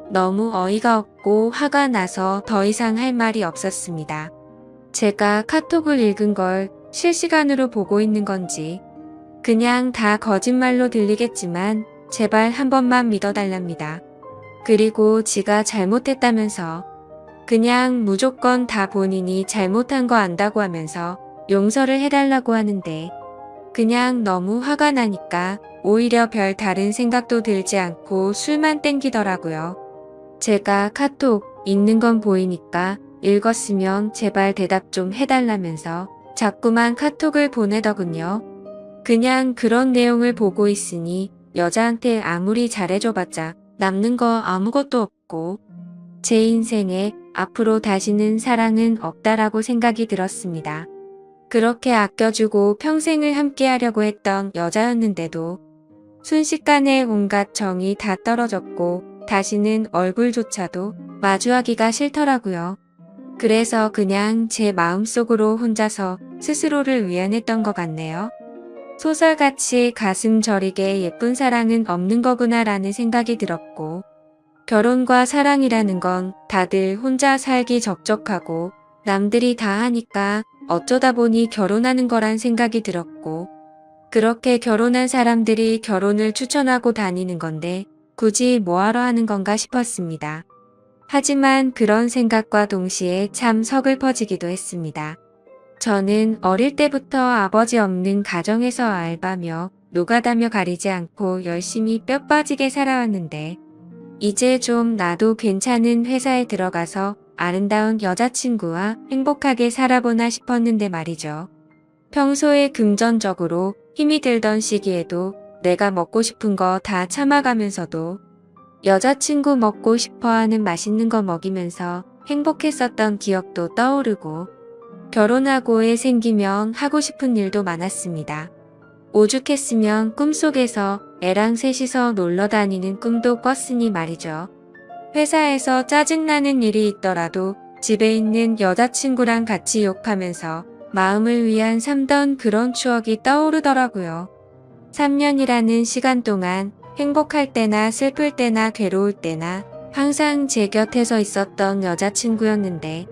너무 어이가 없고 화가 나서 더 이상 할 말이 없었습니다. 제가 카톡을 읽은 걸 실시간으로 보고 있는 건지 그냥 다 거짓말로 들리겠지만 제발 한 번만 믿어달랍니다. 그리고 지가 잘못했다면서 그냥 무조건 다 본인이 잘못한 거 안다고 하면서 용서를 해달라고 하는데 그냥 너무 화가 나니까 오히려 별 다른 생각도 들지 않고 술만 땡기더라고요. 제가 카톡 읽는 건 보이니까 읽었으면 제발 대답 좀 해달라면서 자꾸만 카톡을 보내더군요. 그냥 그런 내용을 보고 있으니 여자한테 아무리 잘해줘봤자 남는 거 아무것도 없고 제 인생에 앞으로 다시는 사랑은 없다라고 생각이 들었습니다. 그렇게 아껴주고 평생을 함께하려고 했던 여자였는데도 순식간에 온갖 정이 다 떨어졌고 다시는 얼굴조차도 마주하기가 싫더라고요. 그래서 그냥 제 마음속으로 혼자서 스스로를 위안했던 것 같네요. 소설같이 가슴 저리게 예쁜 사랑은 없는 거구나 라는 생각이 들었고 결혼과 사랑이라는 건 다들 혼자 살기 적적하고 남들이 다 하니까 어쩌다 보니 결혼하는 거란 생각이 들었고 그렇게 결혼한 사람들이 결혼을 추천하고 다니는 건데 굳이 뭐하러 하는 건가 싶었습니다. 하지만 그런 생각과 동시에 참 서글퍼지기도 했습니다. 저는 어릴 때부터 아버지 없는 가정에서 알바며 노가다며 가리지 않고 열심히 뼈 빠지게 살아왔는데 이제 좀 나도 괜찮은 회사에 들어가서 아름다운 여자친구와 행복하게 살아보나 싶었는데 말이죠. 평소에 금전적으로 힘이 들던 시기에도 내가 먹고 싶은 거 다 참아가면서도 여자친구 먹고 싶어하는 맛있는 거 먹이면서 행복했었던 기억도 떠오르고 결혼하고 애 생기면 하고 싶은 일도 많았습니다. 오죽했으면 꿈속에서 애랑 셋이서 놀러 다니는 꿈도 꿨으니 말이죠. 회사에서 짜증나는 일이 있더라도 집에 있는 여자친구랑 같이 욕하면서 마음을 위안 삼던 그런 추억이 떠오르더라고요. 3년이라는 시간 동안 행복할 때나 슬플 때나 괴로울 때나 항상 제 곁에서 있었던 여자친구였는데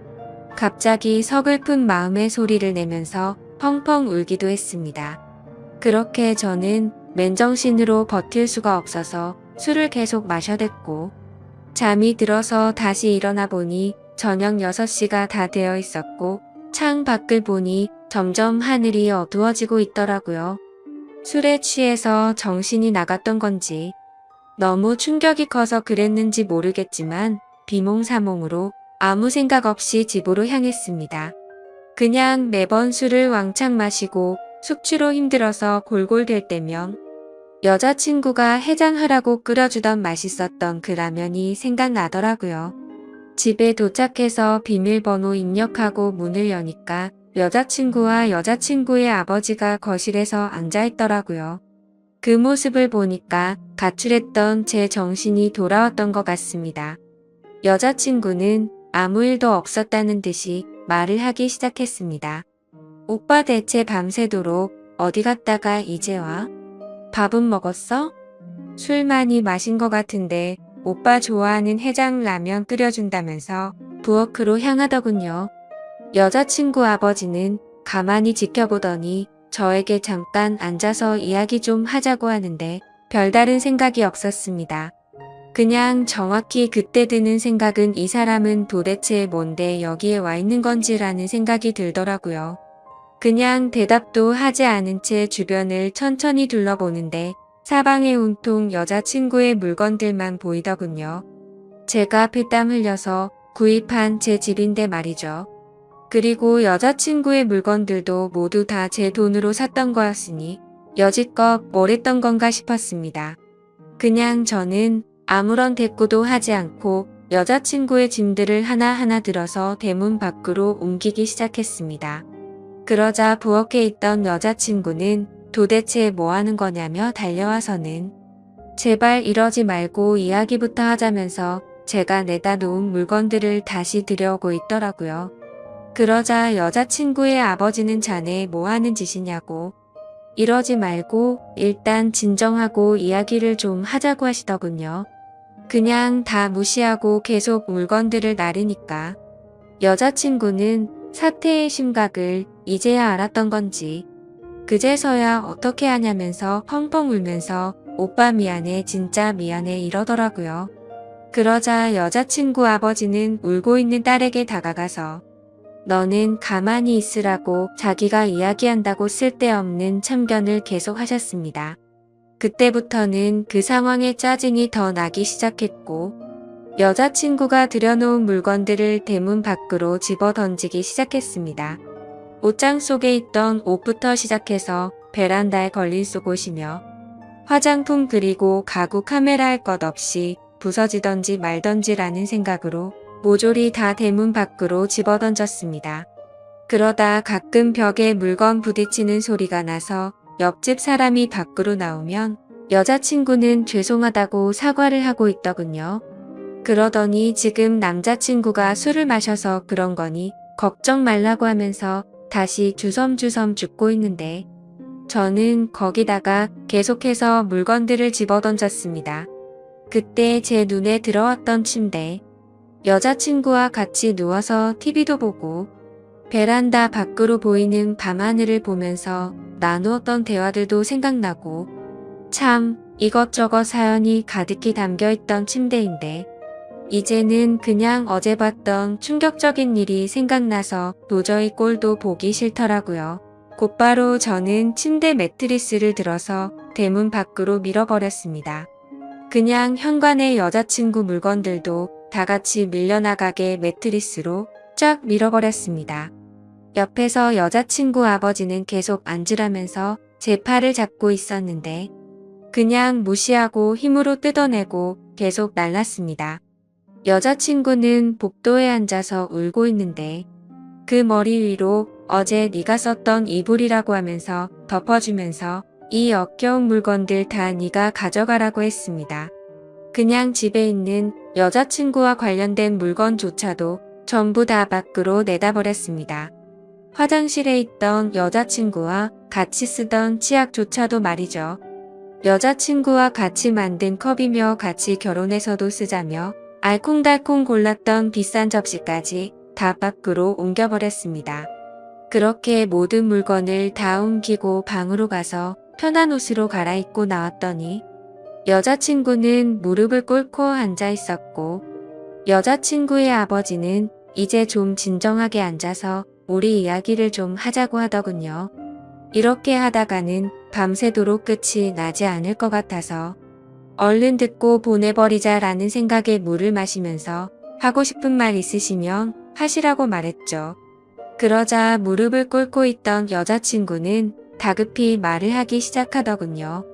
갑자기 서글픈 마음의 소리를 내면서 펑펑 울기도 했습니다. 그렇게 저는 맨정신으로 버틸 수가 없어서 술을 계속 마셔댔고 잠이 들어서 다시 일어나 보니 저녁 6시가 다 되어 있었고 창 밖을 보니 점점 하늘이 어두워지고 있더라고요. 술에 취해서 정신이 나갔던 건지 너무 충격이 커서 그랬는지 모르겠지만 비몽사몽으로 아무 생각 없이 집으로 향했습니다. 그냥 매번 술을 왕창 마시고 숙취로 힘들어서 골골댈 때면 여자친구가 해장하라고 끓여주던 맛있었던 그 라면이 생각나더라고요. 집에 도착해서 비밀번호 입력하고 문을 여니까 여자친구와 여자친구의 아버지가 거실에서 앉아있더라고요. 그 모습을 보니까 가출했던 제 정신이 돌아왔던 것 같습니다. 여자친구는 아무 일도 없었다는 듯이 말을 하기 시작했습니다. 오빠 대체 밤새도록 어디 갔다가 이제 와? 밥은 먹었어? 술 많이 마신 것 같은데 오빠 좋아하는 해장 라면 끓여준다면서 부엌으로 향하더군요. 여자친구 아버지는 가만히 지켜보더니 저에게 잠깐 앉아서 이야기 좀 하자고 하는데 별다른 생각이 없었습니다. 그냥 정확히 그때 드는 생각은 이 사람은 도대체 뭔데 여기에 와 있는 건지라는 생각이 들더라고요. 그냥 대답도 하지 않은 채 주변을 천천히 둘러보는데 사방에 온통 여자친구의 물건들만 보이더군요. 제가 피땀 흘려서 구입한 제 집인데 말이죠. 그리고 여자친구의 물건들도 모두 다 제 돈으로 샀던 거였으니 여지껏 뭘 했던 건가 싶었습니다. 그냥 저는 아무런 대꾸도 하지 않고 여자친구의 짐들을 하나하나 들어서 대문 밖으로 옮기기 시작했습니다. 그러자 부엌에 있던 여자친구는 도대체 뭐 하는 거냐며 달려와서는 제발 이러지 말고 이야기부터 하자면서 제가 내다 놓은 물건들을 다시 들여오고 있더라고요. 그러자 여자친구의 아버지는 자네 뭐 하는 짓이냐고 이러지 말고 일단 진정하고 이야기를 좀 하자고 하시더군요. 그냥 다 무시하고 계속 물건들을 나르니까 여자친구는 사태의 심각을 이제야 알았던 건지 그제서야 어떻게 하냐면서 펑펑 울면서 오빠 미안해 진짜 미안해 이러더라고요. 그러자 여자친구 아버지는 울고 있는 딸에게 다가가서 너는 가만히 있으라고 자기가 이야기한다고 쓸데없는 참견을 계속 하셨습니다. 그때부터는 그 상황에 짜증이 더 나기 시작했고 여자친구가 들여놓은 물건들을 대문 밖으로 집어 던지기 시작했습니다. 옷장 속에 있던 옷부터 시작해서 베란다에 걸린 속옷이며 화장품 그리고 가구 카메라 할 것 없이 부서지던지 말던지라는 생각으로 모조리 다 대문 밖으로 집어던졌습니다. 그러다 가끔 벽에 물건 부딪히는 소리가 나서 옆집 사람이 밖으로 나오면 여자친구는 죄송하다고 사과를 하고 있더군요. 그러더니 지금 남자친구가 술을 마셔서 그런 거니 걱정 말라고 하면서 다시 주섬주섬 죽고 있는데 저는 거기다가 계속해서 물건들을 집어던졌습니다. 그때 제 눈에 들어왔던 침대, 여자친구와 같이 누워서 TV도 보고 베란다 밖으로 보이는 밤하늘을 보면서 나누었던 대화들도 생각나고 참 이것저것 사연이 가득히 담겨있던 침대인데 이제는 그냥 어제 봤던 충격적인 일이 생각나서 도저히 꼴도 보기 싫더라고요. 곧바로 저는 침대 매트리스를 들어서 대문 밖으로 밀어버렸습니다. 그냥 현관의 여자친구 물건들도 다 같이 밀려나가게 매트리스로 쫙 밀어버렸습니다. 옆에서 여자친구 아버지는 계속 앉으라면서 제 팔을 잡고 있었는데 그냥 무시하고 힘으로 뜯어내고 계속 날랐습니다. 여자친구는 복도에 앉아서 울고 있는데 그 머리 위로 어제 네가 썼던 이불이라고 하면서 덮어주면서 이 역겨운 물건들 다 네가 가져가라고 했습니다. 그냥 집에 있는 여자친구와 관련된 물건조차도 전부 다 밖으로 내다버렸습니다. 화장실에 있던 여자친구와 같이 쓰던 치약조차도 말이죠. 여자친구와 같이 만든 컵이며 같이 결혼해서도 쓰자며 알콩달콩 골랐던 비싼 접시까지 다 밖으로 옮겨버렸습니다. 그렇게 모든 물건을 다 옮기고 방으로 가서 편한 옷으로 갈아입고 나왔더니 여자친구는 무릎을 꿇고 앉아 있었고 여자친구의 아버지는 이제 좀 진정하게 앉아서 우리 이야기를 좀 하자고 하더군요. 이렇게 하다가는 밤새도록 끝이 나지 않을 것 같아서 얼른 듣고 보내버리자라는 생각에 물을 마시면서 하고 싶은 말 있으시면 하시라고 말했죠. 그러자 무릎을 꿇고 있던 여자친구는 다급히 말을 하기 시작하더군요.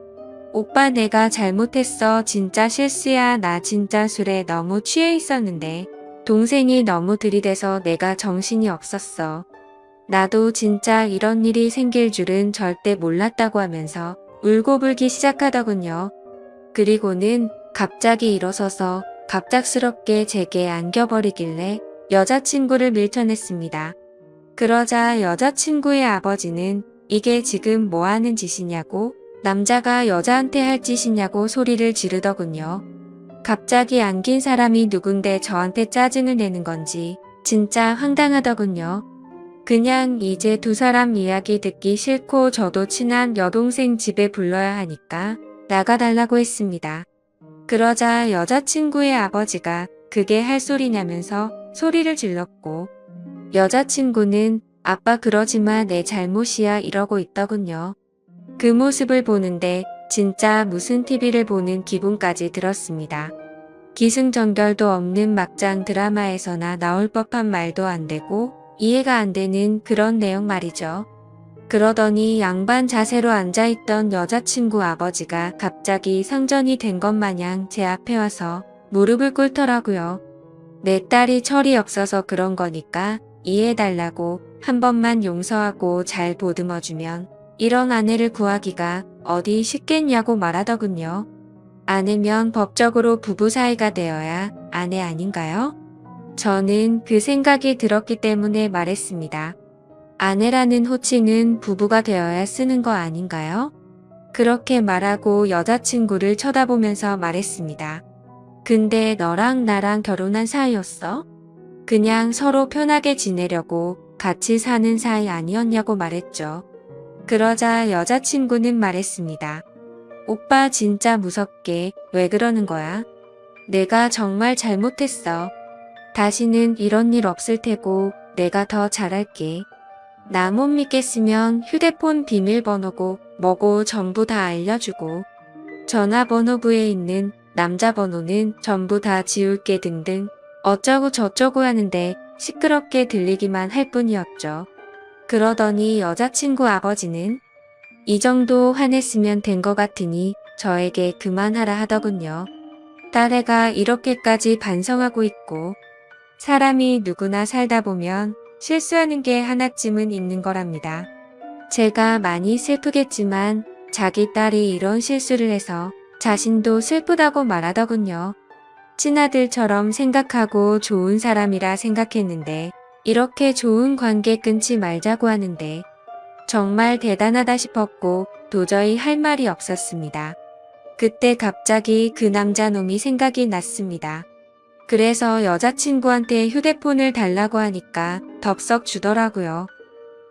오빠 내가 잘못했어. 진짜 실수야. 나 진짜 술에 너무 취해 있었는데 동생이 너무 들이대서 내가 정신이 없었어. 나도 진짜 이런 일이 생길 줄은 절대 몰랐다고 하면서 울고불기 시작하더군요. 그리고는 갑자기 일어서서 갑작스럽게 제게 안겨버리길래 여자친구를 밀쳐냈습니다. 그러자 여자친구의 아버지는 이게 지금 뭐 하는 짓이냐고 남자가 여자한테 할 짓이냐고 소리를 지르더군요. 갑자기 안긴 사람이 누군데 저한테 짜증을 내는 건지 진짜 황당하더군요. 그냥 이제 두 사람 이야기 듣기 싫고 저도 친한 여동생 집에 불러야 하니까 나가달라고 했습니다. 그러자 여자친구의 아버지가 그게 할 소리냐면서 소리를 질렀고 여자친구는 아빠 그러지마 내 잘못이야 이러고 있더군요. 그 모습을 보는데 진짜 무슨 TV를 보는 기분까지 들었습니다. 기승전결도 없는 막장 드라마에서나 나올 법한 말도 안 되고 이해가 안 되는 그런 내용 말이죠. 그러더니 양반 자세로 앉아있던 여자친구 아버지가 갑자기 상전이 된 것 마냥 제 앞에 와서 무릎을 꿇더라고요. 내 딸이 철이 없어서 그런 거니까 이해해달라고 한 번만 용서하고 잘 보듬어주면 이런 아내를 구하기가 어디 쉽겠냐고 말하더군요. 아내면 법적으로 부부 사이가 되어야 아내 아닌가요? 저는 그 생각이 들었기 때문에 말했습니다. 아내라는 호칭은 부부가 되어야 쓰는 거 아닌가요? 그렇게 말하고 여자친구를 쳐다보면서 말했습니다. 근데 너랑 나랑 결혼한 사이였어? 그냥 서로 편하게 지내려고 같이 사는 사이 아니었냐고 말했죠. 그러자 여자친구는 말했습니다. 오빠 진짜 무섭게 왜 그러는 거야? 내가 정말 잘못했어. 다시는 이런 일 없을 테고 내가 더 잘할게. 나 못 믿겠으면 휴대폰 비밀번호고 뭐고 전부 다 알려주고 전화번호부에 있는 남자 번호는 전부 다 지울게 등등 어쩌고 저쩌고 하는데 시끄럽게 들리기만 할 뿐이었죠. 그러더니 여자친구 아버지는 이 정도 화냈으면 된 것 같으니 저에게 그만하라 하더군요. 딸애가 이렇게까지 반성하고 있고 사람이 누구나 살다 보면 실수하는 게 하나쯤은 있는 거랍니다. 제가 많이 슬프겠지만 자기 딸이 이런 실수를 해서 자신도 슬프다고 말하더군요. 친아들처럼 생각하고 좋은 사람이라 생각했는데 이렇게 좋은 관계 끊지 말자고 하는데 정말 대단하다 싶었고 도저히 할 말이 없었습니다. 그때 갑자기 그 남자놈이 생각이 났습니다. 그래서 여자친구한테 휴대폰을 달라고 하니까 덥석 주더라고요.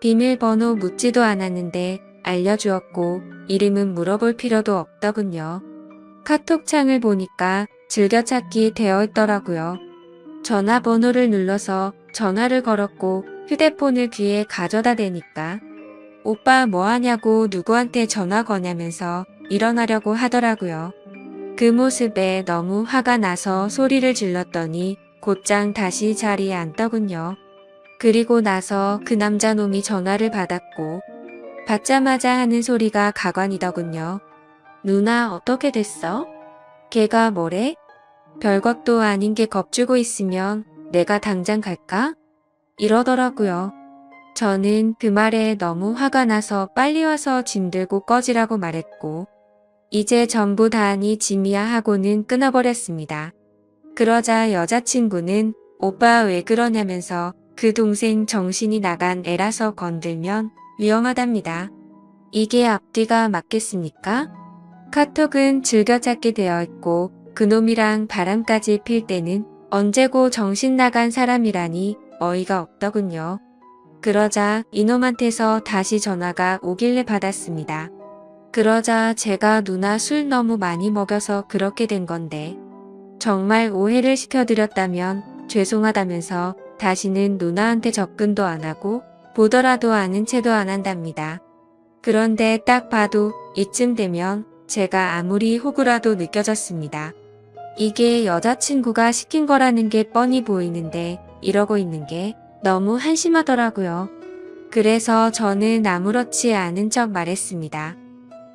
비밀번호 묻지도 않았는데 알려주었고 이름은 물어볼 필요도 없더군요. 카톡창을 보니까 즐겨찾기 되어 있더라고요. 전화번호를 눌러서 전화를 걸었고 휴대폰을 귀에 가져다 대니까 오빠 뭐 하냐고 누구한테 전화 거냐면서 일어나려고 하더라고요. 그 모습에 너무 화가 나서 소리를 질렀더니 곧장 다시 자리에 앉더군요. 그리고 나서 그 남자놈이 전화를 받았고 받자마자 하는 소리가 가관이더군요. 누나 어떻게 됐어? 걔가 뭐래? 별것도 아닌 게 겁주고 있으면 내가 당장 갈까? 이러더라고요. 저는 그 말에 너무 화가 나서 빨리 와서 짐 들고 꺼지라고 말했고 이제 전부 다 아니 짐이야 하고는 끊어버렸습니다. 그러자 여자친구는 오빠 왜 그러냐면서 그 동생 정신이 나간 애라서 건들면 위험하답니다. 이게 앞뒤가 맞겠습니까? 카톡은 즐겨찾게 되어 있고 그놈이랑 바람까지 필 때는 언제고 정신 나간 사람이라니 어이가 없더군요. 그러자 이놈한테서 다시 전화가 오길래 받았습니다. 그러자 제가 누나 술 너무 많이 먹여서 그렇게 된 건데 정말 오해를 시켜드렸다면 죄송하다면서 다시는 누나한테 접근도 안 하고 보더라도 아는 체도 안 한답니다. 그런데 딱 봐도 이쯤 되면 제가 아무리 호구라도 느껴졌습니다. 이게 여자친구가 시킨 거라는 게 뻔히 보이는데 이러고 있는 게 너무 한심하더라고요. 그래서 저는 아무렇지 않은 척 말했습니다.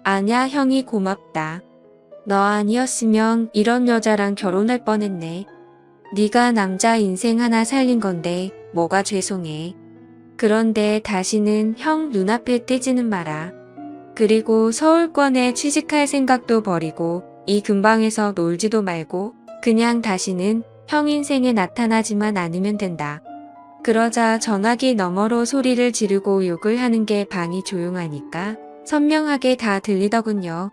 아냐 형이 고맙다. 너 아니었으면 이런 여자랑 결혼할 뻔했네. 네가 남자 인생 하나 살린 건데 뭐가 죄송해. 그런데 다시는 형 눈앞에 떼지는 마라. 그리고 서울권에 취직할 생각도 버리고 이 근방에서 놀지도 말고 그냥 다시는 형 인생에 나타나지만 않으면 된다. 그러자 전화기 너머로 소리를 지르고 욕을 하는 게 방이 조용하니까 선명하게 다 들리더군요.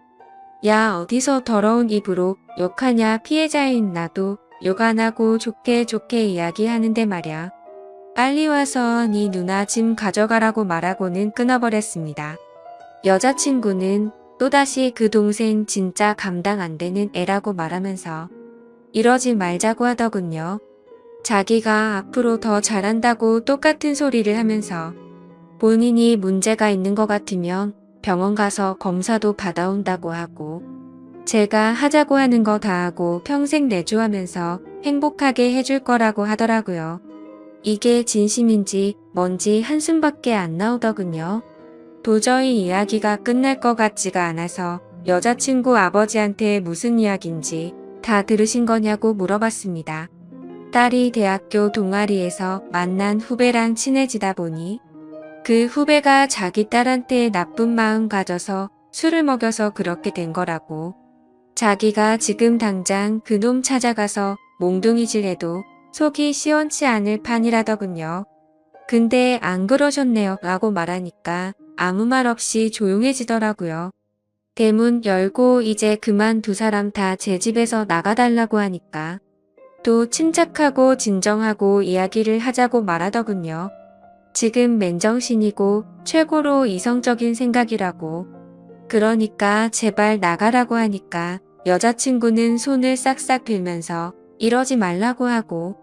야 어디서 더러운 입으로 욕하냐 피해자인 나도 욕 안 하고 좋게 좋게 이야기하는데 말야. 빨리 와서 네 누나 짐 가져가라고 말하고는 끊어버렸습니다. 여자친구는 또다시 그 동생 진짜 감당 안 되는 애라고 말하면서 이러지 말자고 하더군요. 자기가 앞으로 더 잘한다고 똑같은 소리를 하면서 본인이 문제가 있는 것 같으면 병원 가서 검사도 받아온다고 하고 제가 하자고 하는 거 다 하고 평생 내조하면서 행복하게 해줄 거라고 하더라고요. 이게 진심인지 뭔지 한숨밖에 안 나오더군요. 도저히 이야기가 끝날 것 같지가 않아서 여자친구 아버지한테 무슨 이야기인지 다 들으신 거냐고 물어봤습니다. 딸이 대학교 동아리에서 만난 후배랑 친해지다 보니 그 후배가 자기 딸한테 나쁜 마음 가져서 술을 먹여서 그렇게 된 거라고. 자기가 지금 당장 그놈 찾아가서 몽둥이질 해도 속이 시원치 않을 판이라더군요. 근데 안 그러셨네요 라고 말하니까 아무 말 없이 조용해지더라고요. 대문 열고 이제 그만 두 사람 다 제 집에서 나가달라고 하니까 또 침착하고 진정하고 이야기를 하자고 말하더군요. 지금 맨정신이고 최고로 이성적인 생각이라고. 그러니까 제발 나가라고 하니까 여자친구는 손을 싹싹 빌면서 이러지 말라고 하고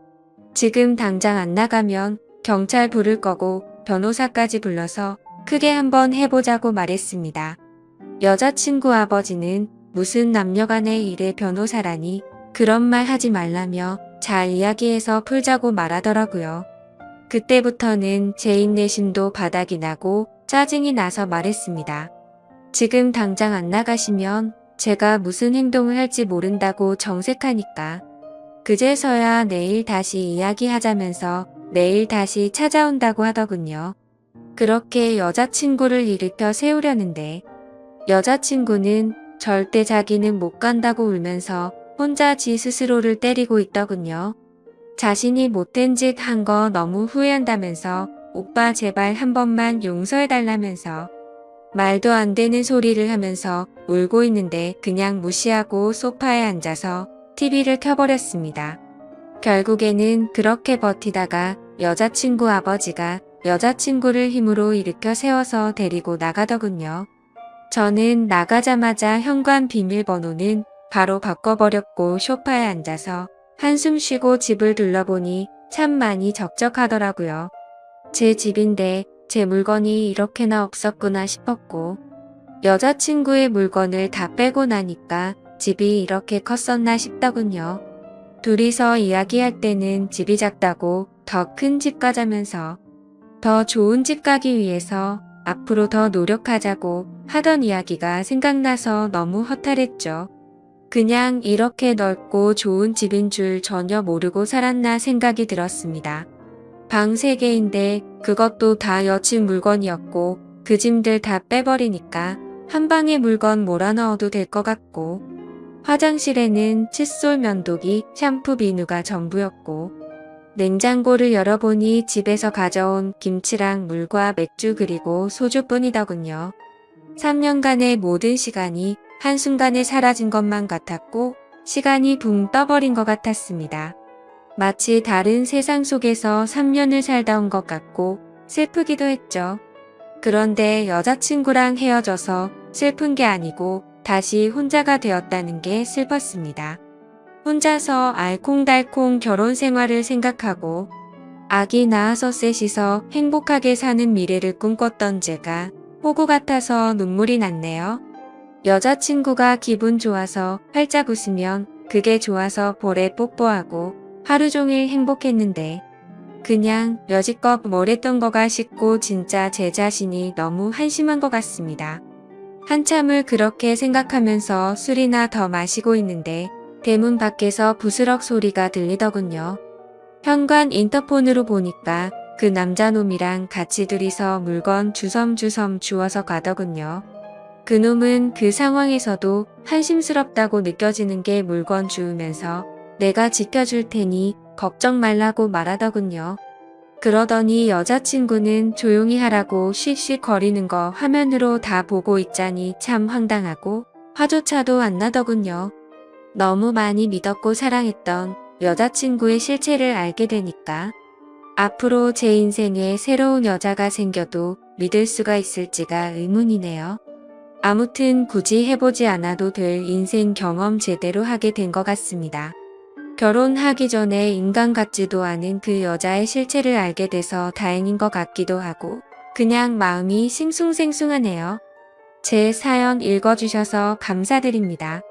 지금 당장 안 나가면 경찰 부를 거고 변호사까지 불러서 크게 한번 해보자고 말했습니다. 여자친구 아버지는 무슨 남녀간의 일에 변호사라니 그런 말 하지 말라며 잘 이야기해서 풀자고 말하더라고요. 그때부터는 제 인내심도 바닥이 나고 짜증이 나서 말했습니다. 지금 당장 안 나가시면 제가 무슨 행동을 할지 모른다고 정색하니까 그제서야 내일 다시 이야기하자면서 내일 다시 찾아온다고 하더군요. 그렇게 여자친구를 일으켜 세우려는데 여자친구는 절대 자기는 못 간다고 울면서 혼자 지 스스로를 때리고 있더군요. 자신이 못된 짓 한 거 너무 후회한다면서 오빠 제발 한 번만 용서해달라면서 말도 안 되는 소리를 하면서 울고 있는데 그냥 무시하고 소파에 앉아서 TV를 켜버렸습니다. 결국에는 그렇게 버티다가 여자친구 아버지가 여자친구를 힘으로 일으켜 세워서 데리고 나가더군요. 저는 나가자마자 현관 비밀번호는 바로 바꿔버렸고 소파에 앉아서 한숨 쉬고 집을 둘러보니 참 많이 적적하더라고요. 제 집인데 제 물건이 이렇게나 없었구나 싶었고, 여자친구의 물건을 다 빼고 나니까 집이 이렇게 컸었나 싶더군요. 둘이서 이야기할 때는 집이 작다고 더 큰 집 가자면서 더 좋은 집 가기 위해서 앞으로 더 노력하자고 하던 이야기가 생각나서 너무 허탈했죠. 그냥 이렇게 넓고 좋은 집인 줄 전혀 모르고 살았나 생각이 들었습니다. 방 3개인데 그것도 다 여친 물건이었고 그 짐들 다 빼버리니까 한 방에 물건 몰아넣어도 될 것 같고, 화장실에는 칫솔, 면도기, 샴푸, 비누가 전부였고, 냉장고를 열어보니 집에서 가져온 김치랑 물과 맥주 그리고 소주뿐이더군요. 3년간의 모든 시간이 한순간에 사라진 것만 같았고 시간이 붕 떠버린 것 같았습니다. 마치 다른 세상 속에서 3년을 살다 온 것 같고 슬프기도 했죠. 그런데 여자친구랑 헤어져서 슬픈 게 아니고 다시 혼자가 되었다는 게 슬펐습니다. 혼자서 알콩달콩 결혼 생활을 생각하고 아기 낳아서 셋이서 행복하게 사는 미래를 꿈꿨던 제가 호구 같아서 눈물이 났네요. 여자친구가 기분 좋아서 활짝 웃으면 그게 좋아서 볼에 뽀뽀하고 하루 종일 행복했는데 그냥 여지껏 뭘 했던 거가 싶고 진짜 제 자신이 너무 한심한 것 같습니다. 한참을 그렇게 생각하면서 술이나 더 마시고 있는데 대문 밖에서 부스럭 소리가 들리더군요. 현관 인터폰으로 보니까 그 남자놈이랑 같이 둘이서 물건 주섬주섬 주워서 가더군요. 그놈은 그 상황에서도 한심스럽다고 느껴지는 게 물건 주우면서 내가 지켜줄 테니 걱정 말라고 말하더군요. 그러더니 여자친구는 조용히 하라고 씩씩거리는 거 화면으로 다 보고 있자니 참 황당하고 화조차도 안 나더군요. 너무 많이 믿었고 사랑했던 여자친구의 실체를 알게 되니까 앞으로 제 인생에 새로운 여자가 생겨도 믿을 수가 있을지가 의문이네요. 아무튼 굳이 해보지 않아도 될 인생 경험 제대로 하게 된 것 같습니다. 결혼하기 전에 인간 같지도 않은 그 여자의 실체를 알게 돼서 다행인 것 같기도 하고 그냥 마음이 싱숭생숭하네요. 제 사연 읽어주셔서 감사드립니다.